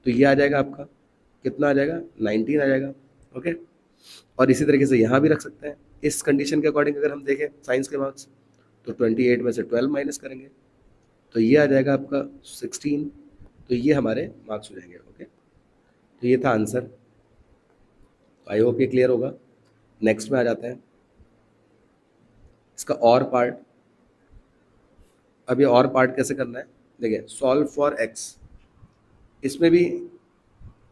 तो ये आ जाएगा आपका कितना आ जाएगा 19 आ जाएगा। ओके, और इसी तरीके से यहाँ भी रख सकते हैं, इस कंडीशन के अकॉर्डिंग अगर हम देखें साइंस के मार्क्स, तो 28 में से 12 माइनस करेंगे तो ये आ जाएगा आपका 16, तो ये हमारे मार्क्स हो जाएंगे। ओके, तो ये था आंसर। आई होप ये क्लियर होगा। नेक्स्ट में आ जाते हैं, इसका और पार्ट। अब ये और पार्ट कैसे करना है, देखिए सॉल्व फॉर एक्स, इसमें भी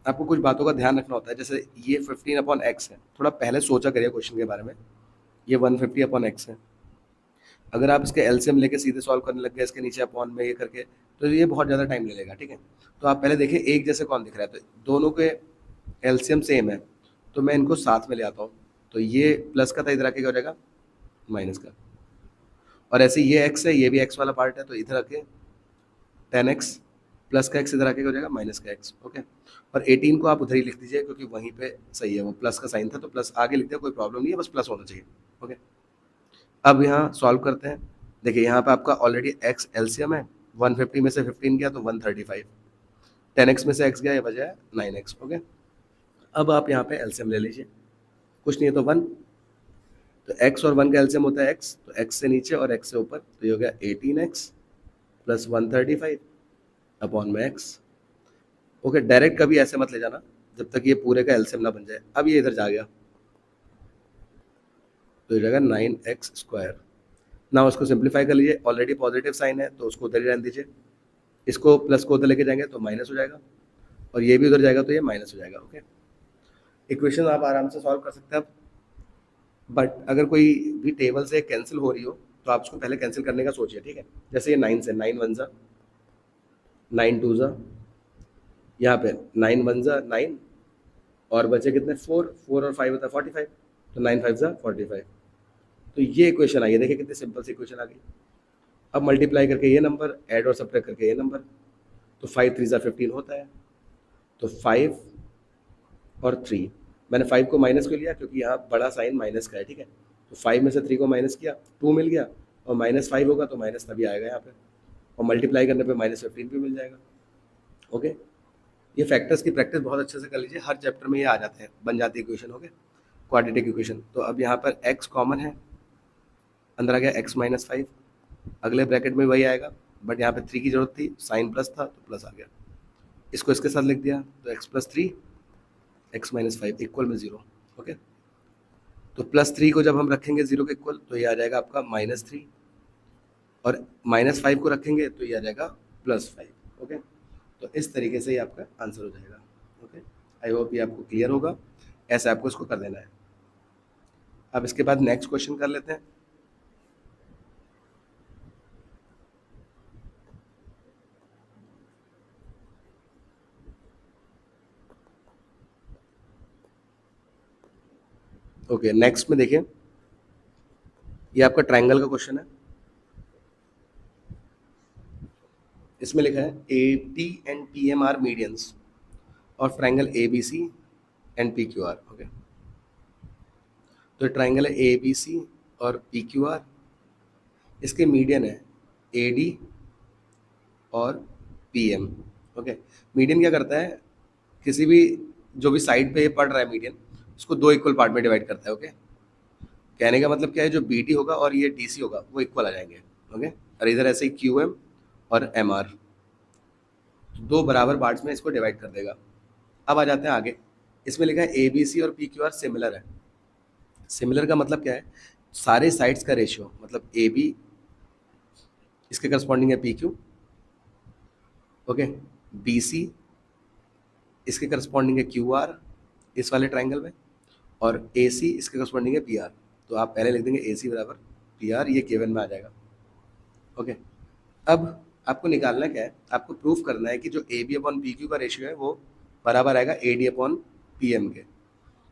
आपको कुछ बातों का ध्यान रखना होता है। जैसे ये 15 अपॉन एक्स है, थोड़ा पहले सोचा करिए क्वेश्चन के बारे में। ये 150 अपॉन एक्स है, अगर आप इसके एलसीएम लेके सीधे सॉल्व करने लग गए इसके नीचे अपॉन में ये करके, तो ये बहुत ज़्यादा टाइम ले लेगा। ठीक है, तो आप पहले देखिए एक जैसे कौन दिख रहा है, तो दोनों के एलसीएम सेम है, तो मैं इनको साथ में ले आता हूँ। तो ये प्लस का था, इधर आके क्या हो जाएगा माइनस का, और ऐसे ये एक्स है, ये भी एक्स वाला पार्ट है, तो इधर आके 10x प्लस का एक्स इधर आके हो जाएगा माइनस का एक्स। ओके, और 18 को आप उधर ही लिख दीजिए क्योंकि वहीं पे सही है, वो प्लस का साइन था तो प्लस आगे लिख दिया, कोई प्रॉब्लम नहीं है, बस प्लस होना चाहिए। ओके, अब यहाँ सॉल्व करते हैं। देखिए यहाँ पे आपका ऑलरेडी एक्स एलसीएम है, 150 में से 15 गया तो 135, 10x में से x गया, ये बचा है 9x। ओके, अब आप यहाँ पे एलसीएम ले लीजिए, कुछ नहीं है तो 1, तो x और 1 का एलसीएम होता है x, तो x से नीचे और x से ऊपर, तो ये हो गया 18x प्लस 135 अपॉन में x। ओके, डायरेक्ट कभी ऐसे मत ले जाना जब तक ये पूरे का एलसीएम ना बन जाए। अब ये इधर जा गया तो ये जाएगा 9x स्क्वायर। ना उसको सिंप्लीफाई कर लीजिए, ऑलरेडी पॉजिटिव साइन है तो उसको उधर ही रहने दीजिए, इसको प्लस को उधर लेके जाएंगे तो माइनस हो जाएगा, और ये भी उधर जाएगा तो ये माइनस हो जाएगा। ओके, इक्वेशन आप आराम से सॉल्व कर सकते हैं। बट अगर कोई भी टेबल से कैंसिल हो रही हो तो आप उसको पहले कैंसिल करने का सोचिए। ठीक है, जैसे ये 9 से 9 वन ज़ा, 9 टू ज़ा, यहाँ पे 9 वन ज़ा 9, और बचे कितने 4, 4 और 5 होता है 45, तो 9 5 ज़ा 45। तो ये इक्वेशन आई है, देखिए कितनी सिंपल सी इक्वेशन आ गई। अब मल्टीप्लाई करके ये नंबर, ऐड और सब्ट्रैक्ट करके ये नंबर, तो 5 3 ज़ा 15 होता है, तो 5 और 3, मैंने 5 को माइनस क्यों लिया क्योंकि यहाँ बड़ा साइन माइनस का है। ठीक है, तो 5 में से 3 को माइनस किया 2 मिल गया, और माइनस 5 होगा तो माइनस तभी आएगा यहाँ पे, और मल्टीप्लाई करने पे माइनस 15 भी मिल जाएगा। ओके, ये फैक्टर्स की प्रैक्टिस बहुत अच्छे से कर लीजिए, हर चैप्टर में ये आ जाते हैं, बन जाती है इक्वेशन। Okay, quadratic equation. तो अब यहाँ पर x कॉमन है, अंदर आ गया x-5, अगले ब्रैकेट में वही आएगा, बट यहाँ पे 3 की जरूरत थी, साइन प्लस था तो प्लस आ गया, इसको इसके साथ लिख दिया, तो x+3 x-5 इक्वल में 0। ओके, तो +3 को जब हम रखेंगे 0 के इक्वल तो ये आ जाएगा आपका -3, और -5 को रखेंगे तो ये आ जाएगा +5। ओके, तो इस तरीके से ये आपका आंसर हो जाएगा। ओके, आई होप ये आपको क्लियर होगा, ऐसे आपको इसको कर देना है। अब इसके बाद नेक्स्ट क्वेश्चन कर लेते हैं। ओके, नेक्स्ट में देखिए, ये आपका ट्रायंगल का क्वेश्चन है। इसमें लिखा है AP and PM are medians और triangle ABC and PQR। Okay, तो ट्रायंगल है ABC और PQR, इसके मीडियन है AD और PM। ओके, मीडियन क्या करता है, किसी भी जो भी साइड पे ये पड़ रहा है मीडियन, उसको 2 इक्वल पार्ट में डिवाइड करता है। ओके, कहने का मतलब क्या है, जो BD होगा और ये DC होगा वो इक्वल आ जाएंगे। ओके, और इधर ऐसे ही QM और MR, 2 बराबर पार्ट्स में इसको डिवाइड कर देगा। अब आ जाते हैं आगे, इसमें लिखा है ABC और PQR सिमिलर है। सिमिलर का मतलब क्या है, सारे साइड्स का रेशियो, मतलब AB इसके करस्पॉन्डिंग है PQ। ओके, BC इसके करस्पॉन्डिंग है QR इस वाले ट्राइंगल में, और AC इसके करस्पॉन्डिंग है PR। तो आप पहले लिख देंगे AC बराबर PR, ये केवन में आ जाएगा। ओके, अब आपको निकालना क्या है, आपको प्रूफ करना है कि जो AB अपॉन PQ का रेशियो है वो बराबर आएगा AD अपॉन PM के।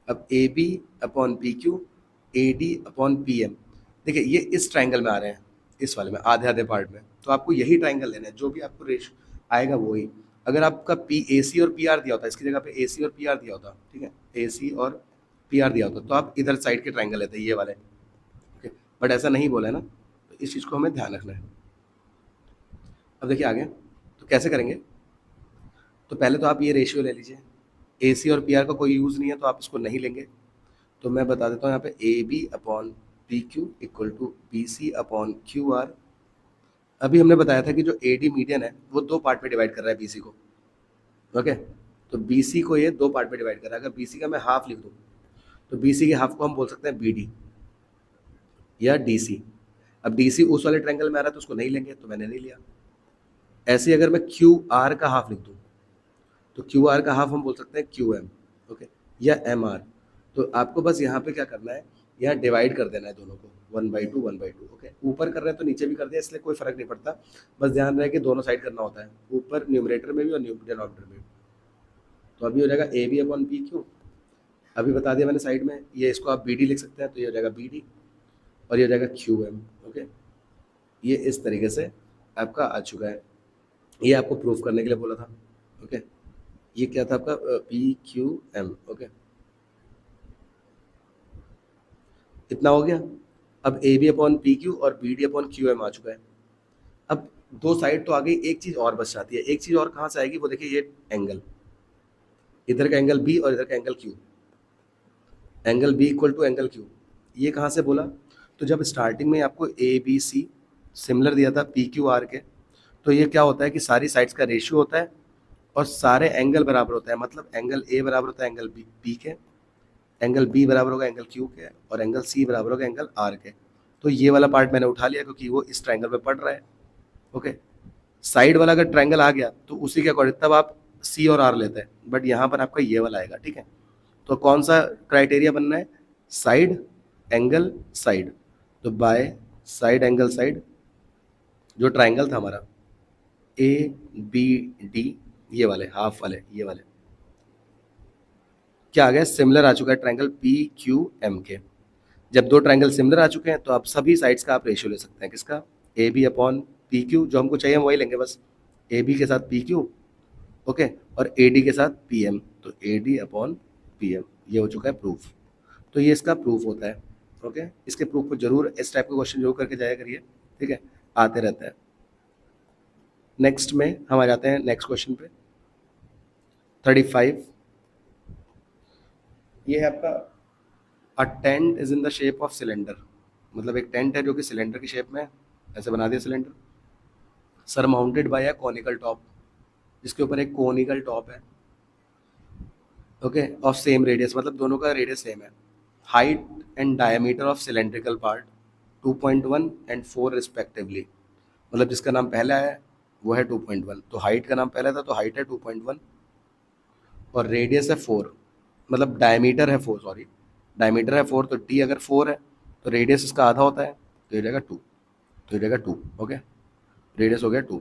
अब AB upon PQ, AD upon PM, देखिए ये इस ट्राइंगल में आ रहे हैं, इस वाले में आधे आधे पार्ट में, तो आपको यही ट्राइंगल लेना है, जो भी आपको रेशियो आएगा वही। अगर आपका AC और PR दिया होता, इसकी जगह पे AC और PR दिया होता, ठीक है, AC और PR दिया होता, तो आप इधर साइड के ट्राइंगल लेते, ये वाले। ओके, बट ऐसा नहीं बोला है ना, तो इस चीज़ को हमें ध्यान रखना है। अब देखिए आगे, तो कैसे करेंगे, तो पहले तो आप ये रेशियो ले लीजिए, AC और PR का कोई यूज़ नहीं है तो आप इसको नहीं लेंगे, तो मैं बता देता हूँ यहाँ पे AB upon PQ equal to BC upon QR। अभी हमने बताया था कि जो AD मीडियन है वो 2 पार्ट में डिवाइड कर रहा है BC को। ओके, तो BC को ये 2 पार्ट में डिवाइड कर रहा है, अगर BC का मैं हाफ लिख दूँ तो BC के हाफ को हम बोल सकते हैं BD या DC। अब DC उस वाले ट्रायंगल में आ रहा है तो उसको नहीं लेंगे, तो मैंने नहीं लिया। ऐसे ही अगर मैं QR का हाफ लिख दूँ तो QR का हाफ हम बोल सकते हैं QM। ओके, या MR। तो आपको बस यहाँ पे क्या करना है, यहाँ डिवाइड कर देना है दोनों को, 1/2 1/2। ओके, ऊपर कर रहे हैं तो नीचे भी कर दिया, इसलिए कोई फर्क नहीं पड़ता, बस ध्यान रहे कि दोनों साइड करना होता है, ऊपर न्यूमरेटर में भी और डिनोमिनेटर में भी। तो अभी हो जाएगा AB अपॉन PQ, अभी बता दिया मैंने साइड में, ये इसको आप BD लिख सकते हैं, तो ये हो जाएगा BD, और ये हो जाएगा QM। ओके, ये इस तरीके से आपका आ चुका है, ये आपको प्रूफ करने के लिए बोला था। ओके, ये क्या था आपका PQM। ओके, इतना हो गया। अब AB अपॉन PQ और BD अपॉन QM आ चुका है। अब 2 साइड तो आ गई, एक चीज़ और बच जाती है, एक चीज़ और कहाँ से आएगी, वो देखिए, ये एंगल, इधर का एंगल B और इधर का angle Q, angle B equal to angle Q, ये कहाँ से बोला, तो जब स्टार्टिंग में आपको ABC सिमिलर दिया था PQR के, तो ये क्या होता है कि सारी साइड्स का रेशियो होता है और सारे एंगल बराबर होता है, मतलब एंगल A बराबर होता है एंगल B के, एंगल B बराबर होगा एंगल Q के, और एंगल C बराबर होगा एंगल R के। तो ये वाला पार्ट मैंने उठा लिया क्योंकि वो इस ट्रायंगल में पड़ रहा है। ओके, साइड वाला अगर ट्रायंगल आ गया तो उसी के अकॉर्डिंग तब आप C और R लेते हैं, बट यहाँ पर आपका ये वाला आएगा। ठीक है, तो कौन सा क्राइटेरिया बनना है, साइड एंगल साइड, तो बाय साइड एंगल साइड, जो ट्रायंगल था हमारा ABD, ये वाले हाफ वाले, ये वाले क्या आ गया, सिमिलर आ चुका है ट्रायंगल PQM के। जब 2 ट्रायंगल सिमिलर आ चुके हैं तो आप सभी साइड्स का आप रेशियो ले सकते हैं, किसका, AB अपॉन PQ, जो हमको चाहिए हम वही लेंगे, बस AB के साथ PQ, ओके, और AD के साथ PM, तो AD अपॉन PM, ये हो चुका है प्रूफ। तो ये इसका प्रूफ होता है। ओके, इसके प्रूफ को जरूर इस टाइप के क्वेश्चन जरूर करके जाया करिए, ठीक है, आते रहता है। नेक्स्ट में हम आ जाते हैं नेक्स्ट क्वेश्चन पे, 35। ये है आपका a tent is in the shape of cylinder, मतलब एक टेंट है जो कि सिलेंडर की शेप में है, ऐसे बना दिया cylinder, surmounted bye a conical top, जिसके ऊपर एक कॉनिकल टॉप है, ओके, ऑफ सेम रेडियस, मतलब दोनों का रेडियस सेम है। Height and diameter of cylindrical part 2.1 and 4 respectively, मतलब जिसका नाम पहला है वो है 2.1, तो हाइट का नाम पहला था तो हाइट है 2.1 और रेडियस है 4, मतलब डायमीटर है 4, सॉरी डायमीटर है 4, तो डी अगर 4 है तो रेडियस इसका आधा होता है, तो ये जाएगा 2, तो ये जाएगा 2, ओके, रेडियस हो गया 2।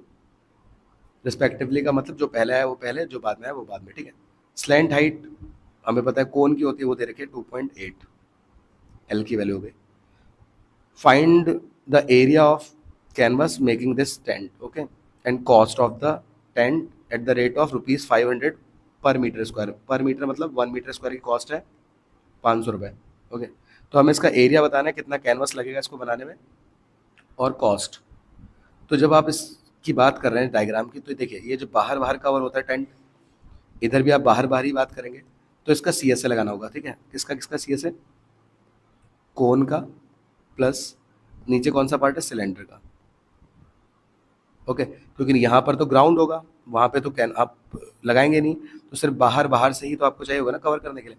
रिस्पेक्टिवली का मतलब जो पहला है वो पहले, जो बाद में है वो बाद में, ठीक है। स्लैंट हाइट हमें पता है कोन की होती है, वो दे रखी है 2.8, एल की वैल्यू हो गई। Find the area of canvas making this tent, okay, and cost of the tent at the rate of ₹500 पर मीटर स्क्वायर, पर मीटर मतलब 1 मीटर स्क्वायर की कॉस्ट है 500 रुपये, ओके। तो हमें इसका एरिया बताना है कितना कैनवस लगेगा इसको बनाने में, और कॉस्ट। तो जब आप इसकी बात कर रहे हैं डायग्राम की, तो देखिए ये जो बाहर बाहर कवर होता है टेंट, इधर भी आप बाहर बाहर ही बात करेंगे, तो इसका सी एस ए लगाना होगा, ठीक है। किसका किसका सी एस ए, कोन का, प्लस नीचे कौन सा पार्ट है, सिलेंडर का, ओके, क्योंकि यहाँ पर तो ग्राउंड होगा, वहाँ पे तो कैन आप लगाएंगे नहीं, तो सिर्फ बाहर बाहर से ही तो आपको चाहिए होगा ना कवर करने के लिए।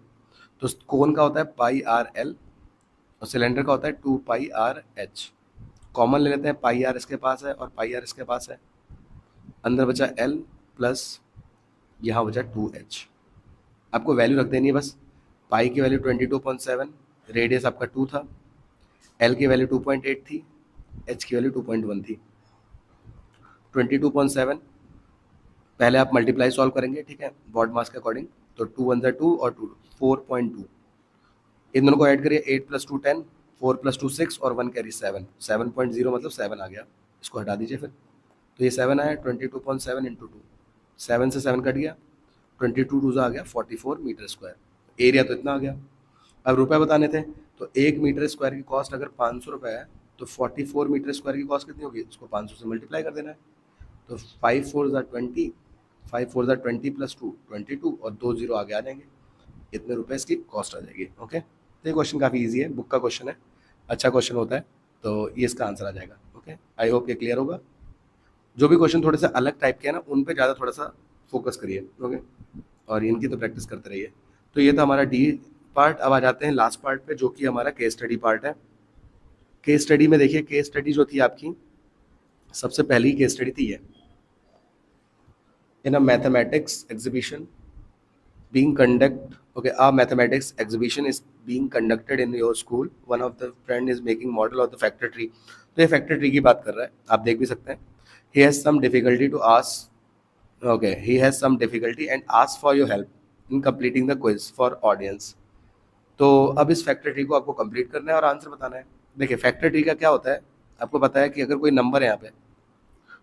तो कोन का होता है पाई आर एल और सिलेंडर का होता है 2πr/h। कॉमन ले लेते हैं, पाई आर इसके पास है और पाई आर इसके पास है, अंदर बचा एल प्लस यहाँ बचा 2h। आपको वैल्यू रख देनी है बस, पाई की वैल्यू 22.7, रेडियस आपका 2 था, एल की वैल्यू 2.8 थी, एच की वैल्यू 2.1 थी। 22.7 पहले आप मल्टीप्लाई सॉल्व करेंगे, ठीक है, बॉड मास के अकॉर्डिंग, तो 2 1 2 और 2 4.2, इन दोनों को ऐड करिए, 8 + 2 10, 4 + 2 6 और 1 कैरी 7, 7.0 मतलब 7 आ गया, इसको हटा दीजिए फिर, तो ये 7 आया, 22.7 इंटू 2, 7 से 7 कट गया, 22 2 आ गया 44 मीटर स्क्वायर, एरिया तो इतना आ गया। अब रुपए बताने थे, तो 1 मीटर स्क्वायर की कॉस्ट अगर 500 रुपये है, तो 44 मीटर स्क्वायर की कॉस्ट कितनी होगी, उसको 500 से मल्टीप्लाई कर देना है, तो 5 4 20, 5 4 20 + 2 22 और 2 जीरो आगे आ जाएंगे, इतने रुपए इसकी कॉस्ट आ जाएगी, ओके। तो ये क्वेश्चन काफ़ी इजी है, बुक का क्वेश्चन है, अच्छा क्वेश्चन होता है, तो ये इसका आंसर आ जाएगा, ओके। आई होप ये क्लियर होगा। जो भी क्वेश्चन थोड़े से अलग टाइप के हैं ना, उन पे ज़्यादा थोड़ा सा फोकस करिए, ओके, और इनकी तो प्रैक्टिस करते रहिए। तो ये था हमारा डी पार्ट। अब आ जाते हैं लास्ट पार्ट पे, जो कि हमारा केस स्टडी पार्ट है। केस स्टडी में देखिए, केस स्टडी जो थी आपकी, सबसे पहली केस स्टडी थी ये, in a mathematics exhibition being conduct okay a mathematics exhibition is being conducted in your school, one of the friend is making model of the factor tree। तो ये फैक्टर ट्री की बात कर रहा है, आप देख भी सकते हैं। he has some difficulty to ask okay he has some difficulty and ask for your help in completing the quiz for audience। तो अब इस फैक्टर ट्री को आपको कंप्लीट करना है और आंसर बताना है। देखिए फैक्टर ट्री का क्या होता है, आपको पता है कि अगर कोई नंबर है यहाँ पे,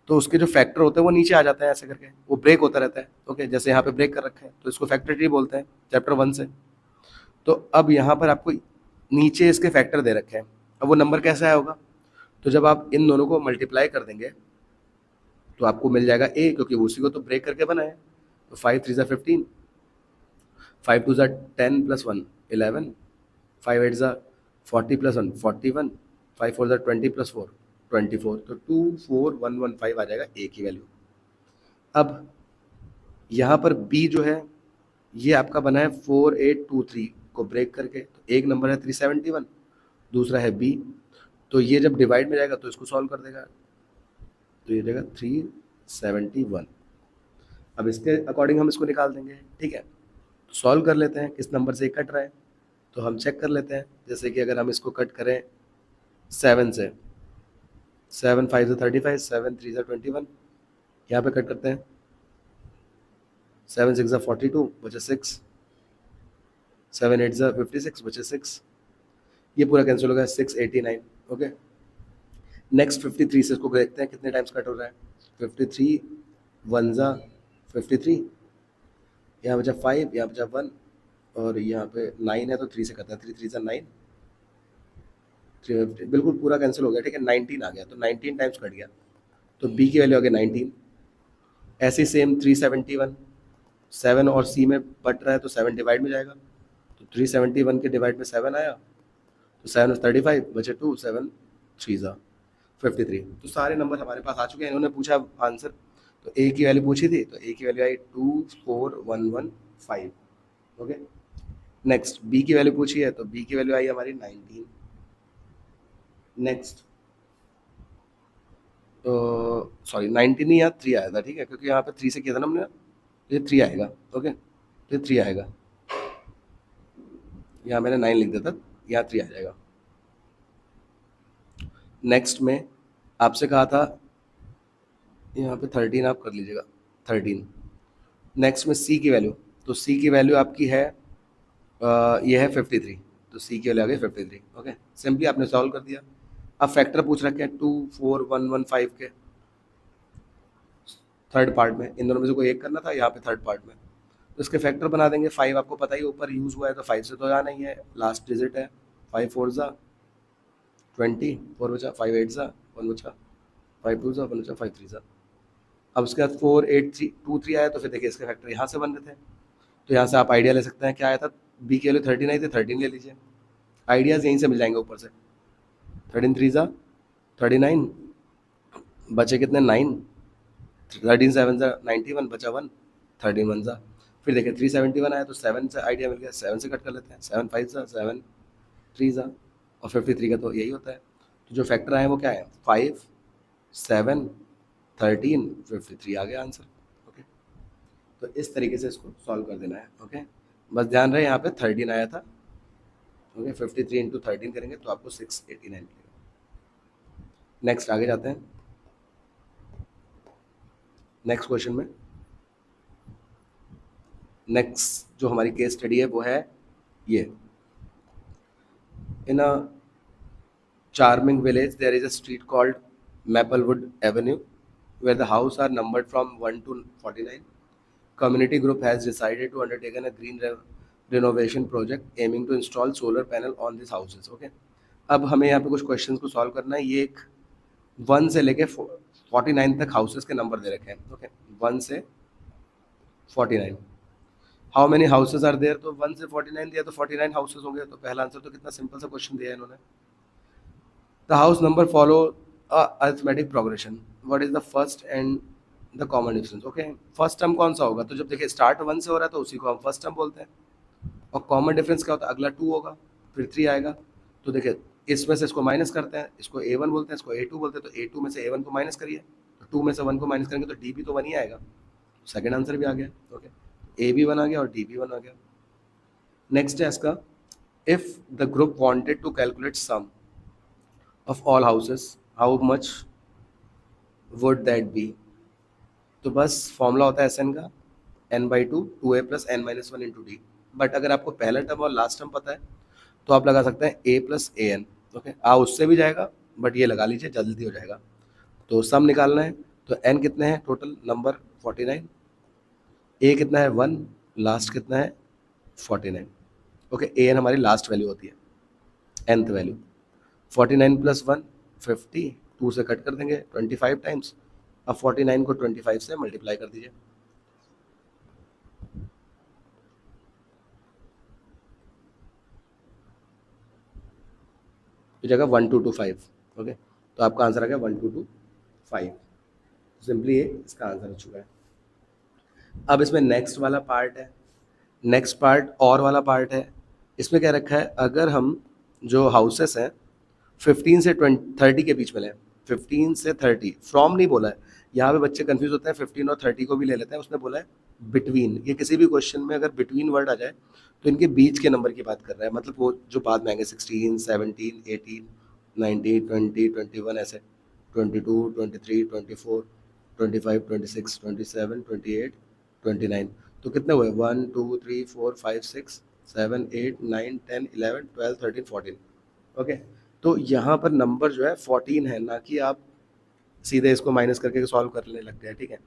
तो उसके जो फैक्टर होते हैं वो नीचे आ जाता है ऐसे करके, वो ब्रेक होता रहता है, ओके, जैसे यहाँ पे ब्रेक कर रखा है, तो इसको फैक्टर ट्री बोलते हैं चैप्टर 1 से। तो अब यहाँ पर आपको नीचे इसके फैक्टर दे रखे हैं, अब वो नंबर कैसा आया होगा, तो जब आप इन दोनों को मल्टीप्लाई कर देंगे तो आपको मिल जाएगा ए, क्योंकि वो उसी को तो ब्रेक करके बना है। तो 5 3 ज़ा 15, 5 2 ज़ा 10 + 1 11, 5 8 ज़ा 40 + 1 41, 5 4 ज़ा 20 + 4 24, तो 24115 आ जाएगा ए की वैल्यू। अब यहाँ पर बी जो है, ये आपका बना है 4823 को ब्रेक करके, तो एक नंबर है 371, दूसरा है बी, तो ये जब डिवाइड में जाएगा तो इसको सॉल्व कर देगा, तो ये जाएगा 371। अब इसके अकॉर्डिंग हम इसको निकाल देंगे, ठीक है। तो सॉल्व कर लेते हैं, किस नंबर से कट रहा है, तो हम चेक कर लेते हैं। जैसे कि अगर हम इसको कट करें 7 से, 7 5 ज़ा 35, 7 3 ज़ा 21, यहाँ पे कट करते हैं, 7 6 ज़ा 42 बचे 6, 7 8 ज़ा 56 बचे 6, ये पूरा कैंसिल हो गया, 689, ओके। नेक्स्ट 53 से इसको देखते हैं कितने टाइम्स कट हो रहा है, 53 1 ज़ा 53, यहाँ बचा 5, यहाँ बचा 1 और यहाँ पे 9 है, तो 3 से करता है, 3 3 ज़ा 9, 350, बिल्कुल पूरा कैंसिल हो गया, ठीक है। 19 आ गया, तो 19 टाइम्स कट गया, तो बी की वैल्यू आ गई 19। ऐसे ही सेम 371, 7 और सी में बट रहा है तो 7 डिवाइड में जाएगा, तो 371 के डिवाइड में 7 आया, तो 7 35 बचे 2, 7 3 53। तो सारे नंबर हमारे पास आ चुके हैं, इन्होंने पूछा आंसर, तो ए की वैल्यू पूछी थी, तो ए की वैल्यू आई 24115। ओके, नेक्स्ट बी की वैल्यू पूछी है, तो बी की वैल्यू आई हमारी 19। नेक्स्ट सॉरी 19 ही, यहाँ 3 आया था, ठीक है, क्योंकि यहाँ पे 3 से किया था ना हमने, ये 3 आएगा। ओके, तो 3 आएगा, यहाँ मैंने 9 लिख दिया था, यहाँ 3 आ जाएगा। नेक्स्ट में आपसे कहा था यहाँ पे 13 आप कर लीजिएगा, 13। नेक्स्ट में सी की वैल्यू, तो सी की वैल्यू आपकी है ये है 53, तो सी की वैल्यू आ गई 53। ओके, सिंपली आपने सॉल्व कर दिया। अब फैक्टर पूछ रखे हैं 24115 के थर्ड पार्ट में, इन दोनों में से कोई एक करना था, यहाँ पे थर्ड पार्ट में, तो इसके फैक्टर बना देंगे। 5 आपको पता ही ऊपर यूज़ हुआ है, तो 5 से तो आना ही है, लास्ट डिजिट है। 5 4 ज़ा 20, 4 बचा, 5 8 ज़ा 1 बचा, 5 2 ज़ा 1 बचा, 5 3 ज़ा। अब उसके बाद 4 8 3 2 3 आया, तो फिर देखिए इसके फैक्टर यहाँ से बन रहे थे, तो यहाँ से आप आइडिया ले सकते हैं क्या आया था, बी की वैल्यू 13 आई थी, 13 ले लीजिए, आइडियाज़ यहीं से मिल जाएंगे ऊपर से। 13 3 ज़ा 39, बचे कितने 9, 13 7 ज़ा 91, बचा 1, 13 1 ज़ा, फिर देखिए 371 आया, तो 7 से आइडिया मिल गया, 7 से कट कर लेते हैं, 7 5 ज़ा 7 3 ज़ा, और 53 का तो यही होता है। तो जो फैक्टर आए वो क्या है, 5 7 13 53 आ गया आंसर। ओके, तो इस तरीके से इसको सॉल्व कर देना है। ओके, बस ध्यान रहे यहाँ पे 13 आया था। ओके, 53 इंटू 13 करेंगे तो आपको 689 मिलेगा। नेक्स्ट आगे जाते हैं, नेक्स्ट क्वेश्चन में। नेक्स्ट जो हमारी केस स्टडी है वो है ये, in a charming village there is a street called Maplewood Avenue where the houses are numbered from 1 to 49. Community group has decided to undertake a green renovation project aiming to install solar panel on these houses. Okay, अब हमें यहाँ पे कुछ क्वेश्चंस को सॉल्व करना है। ये एक 1 से लेके 49 तक हाउसेस के नंबर दे रखे हैं। ओके, 1 से 49, how many houses are there, तो 1 से 49 दिया तो 49 हाउसेस होंगे, तो पहला आंसर तो कितना सिंपल सा क्वेश्चन दिया है इन्होंने। The house number follow a arithmetic progression. What is the first and the common difference? Okay, first term कौन सा होगा, तो जब देखिए स्टार्ट 1 से हो रहा है तो उसी को हम फर्स्ट टर्म बोलते हैं, और कॉमन डिफरेंस क्या होता है, अगला 2 होगा, फिर 3 आएगा, तो देखिए इसमें से इसको माइनस करते हैं, इसको A1 बोलते हैं, इसको A2 बोलते हैं, तो A2 में से A1 को माइनस करिए, तो 2 में से 1 को माइनस करेंगे तो D भी तो 1 ही आएगा, सेकेंड आंसर भी आ गया। ओके, A भी 1 आ गया और D भी 1 आ गया। नेक्स्ट है इसका, if the group wanted to calculate sum of all houses, how much would that be? तो बस फॉर्मूला होता है एस एन का, n/2 2a plus n minus 1 into D. But अगर आपको पहला टर्म और लास्ट टर्म पता है तो आप लगा सकते हैं a plus a n. Okay, आ उससे भी जाएगा, बट ये लगा लीजिए जल्दी हो जाएगा। तो सम निकालना है, तो n कितने हैं टोटल नंबर 49, a कितना है 1, लास्ट कितना है 49। ओके, ए एन हमारी लास्ट वैल्यू होती है, nth वैल्यू। 49 प्लस 1 50, 2 से कट कर देंगे 25 टाइम्स। अब 49 को 25 से मल्टीप्लाई कर दीजिए, तो जगह 1225। ओके, तो आपका आंसर आ गया 1225। सिंपली ये इसका आंसर हो चुका है। अब इसमें नेक्स्ट वाला पार्ट है, नेक्स्ट पार्ट और वाला पार्ट है। इसमें क्या रखा है, अगर हम जो हाउसेस हैं 15 से 30 के बीच में लें, 15 से 30, फ्रॉम नहीं बोला है, यहाँ पे बच्चे कंफ्यूज होते हैं, 15 और 30 को भी ले लेते हैं, उसने बोला है बिटवीन। ये किसी भी क्वेश्चन में अगर बिटवीन वर्ड आ जाए तो इनके बीच के नंबर की बात कर रहा है, मतलब वो जो बाद में आएंगे 16 17 18 19 20 21 ऐसे 22 23 24 25 26 27 28 29, तो कितने हुए 1 2 3 4 5 6 7 8 9 10 11 12 13 14। ओके, तो यहाँ पर नंबर जो है 14 है, ना कि आप सीधे इसको माइनस करके सॉल्व करने लग गए। ठीक है,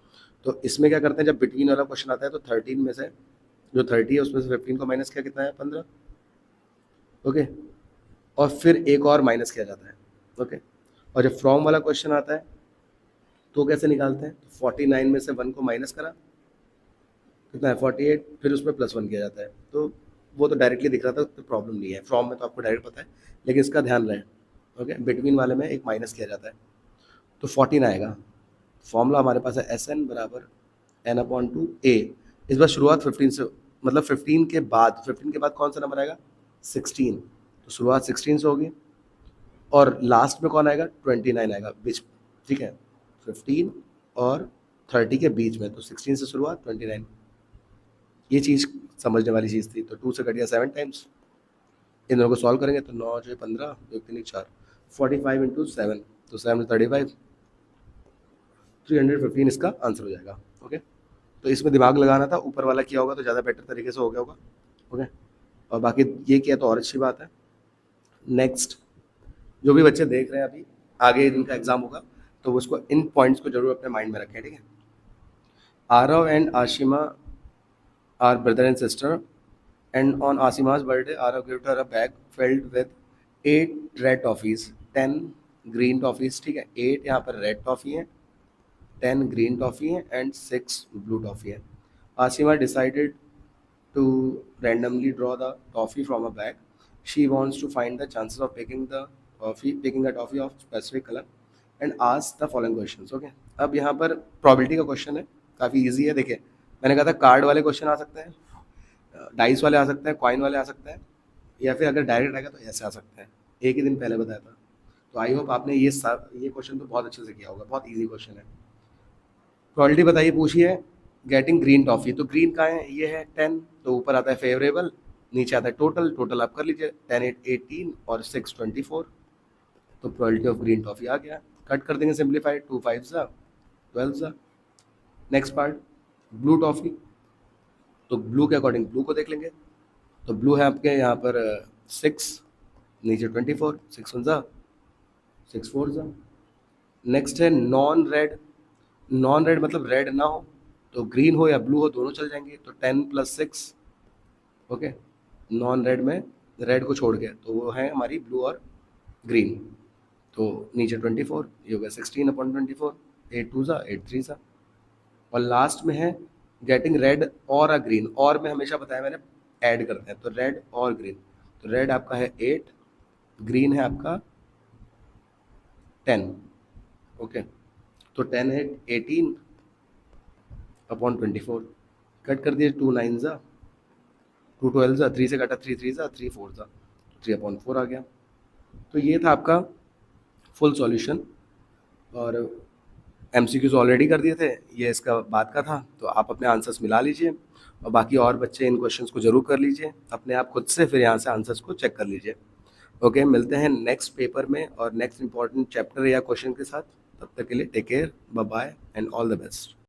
तो इसमें क्या करते हैं, जब बिटवीन वाला क्वेश्चन आता है तो 13 में से जो 30 है उसमें से 15 को माइनस किया, कितना है 15। ओके, और फिर एक और माइनस किया जाता है। ओके, और जब फ्रॉम वाला क्वेश्चन आता है तो कैसे निकालते हैं, 49 में से 1 को माइनस करा, कितना है 48, फिर उसमें +1 किया जाता है। तो वो तो डायरेक्टली दिख रहा था, तो प्रॉब्लम नहीं है। फ्रॉम में तो आपको डायरेक्ट पता है, लेकिन इसका ध्यान रहे, ओके। बिटवीन वाले में एक माइनस किया जाता है, तो 14 आएगा। फॉर्मूला हमारे पास है SN बराबर n/2 a। इस बार शुरुआत 15 से, मतलब 15 के बाद कौन सा नंबर आएगा? 16। तो शुरुआत 16 से होगी, और लास्ट में कौन आएगा? 29 आएगा बीच, ठीक है। 15 और 30 के बीच में, तो 16 से शुरुआत 29। ये चीज़ समझने वाली चीज़ थी। तो 2 से कट गया 7 टाइम्स। इन दोनों को सॉल्व करेंगे तो 9 जो 15, 2 3 4, 45 इंटू 7, तो 7 35, 315 इसका आंसर हो जाएगा, ओके। तो इसमें दिमाग लगाना था, ऊपर वाला किया होगा तो ज़्यादा बेटर तरीके से हो गया होगा, ओके। और बाकी ये किया तो और अच्छी बात है। नेक्स्ट, जो भी बच्चे देख रहे हैं अभी, आगे जिनका एग्जाम होगा, तो उसको इन पॉइंट्स को जरूर अपने माइंड में रखें, ठीक है। Aarav and Ashima are brother and sister, and on Asima's birthday, Arav gave her a bag filled with 8 red toffees, 10 green toffees, ठीक है। 8 यहाँ पर रेड टॉफ़ी है, 10 green toffee है, एंड 6 blue toffee है। Asima decided to randomly draw the toffee from a bag. She wants to find the chances of picking a toffee of specific color and ask the following questions, okay। अब यहाँ पर probability का क्वेश्चन है, काफ़ी इजी है। देखिए, मैंने कहा था कार्ड वाले क्वेश्चन आ सकते हैं, डाइस वाले आ सकते हैं, कॉइन वाले आ सकते हैं, या फिर अगर डायरेक्ट आएगा तो ऐसे आ सकते हैं। एक ही दिन पहले बताया था। तो आई होप आपने ये क्वेश्चन तो बहुत अच्छे से किया होगा, बहुत इजी क्वेश्चन है। क्वालिटी बताइए, पूछिए। गेटिंग ग्रीन टॉफी, तो ग्रीन कहाँ है? ये है 10, तो ऊपर आता है फेवरेबल, नीचे आता है टोटल। टोटल आप कर लीजिए, 10 8 18 और 6 24, तो प्रोबेबिलिटी ऑफ ग्रीन टॉफी आ गया। कट कर देंगे, simplified, 2 5 12। Next part, blue toffee, तो ब्लू के अकॉर्डिंग ब्लू को देख लेंगे। तो ब्लू है आपके यहाँ पर 6, नीचे 24, 6 1 6 4। नेक्स्ट है नॉन रेड। नॉन रेड मतलब रेड ना हो, तो ग्रीन हो या ब्लू हो दोनों चल जाएंगे, तो 10 + 6, ओके। नॉन रेड में रेड को छोड़ के, तो वो है हमारी ब्लू और ग्रीन। तो नीचे 24, ये हो गया 16/24, 8 2 8 3। और लास्ट में है गेटिंग रेड और अ ग्रीन। और में हमेशा बताया मैंने ऐड करते हैं, तो रेड और ग्रीन। तो रेड आपका है 8, ग्रीन है आपका 10, ओके। तो 10 है 18/24, कट कर दिए, 2 9 2 12, 3 से कटा, 3 3 3 4, 3/4 आ गया। तो ये था आपका फुल सॉल्यूशन, और MCQs ऑलरेडी कर दिए थे, ये इसका बाद का था। तो आप अपने आंसर्स मिला लीजिए, और बाकी और बच्चे इन क्वेश्चंस को जरूर कर लीजिए अपने आप खुद से, फिर यहाँ से आंसर्स को चेक कर लीजिए, ओके। मिलते हैं नेक्स्ट पेपर में और नेक्स्ट इंपॉर्टेंट चैप्टर या क्वेश्चन के साथ। तब तक के लिए take care, bye bye and all the best.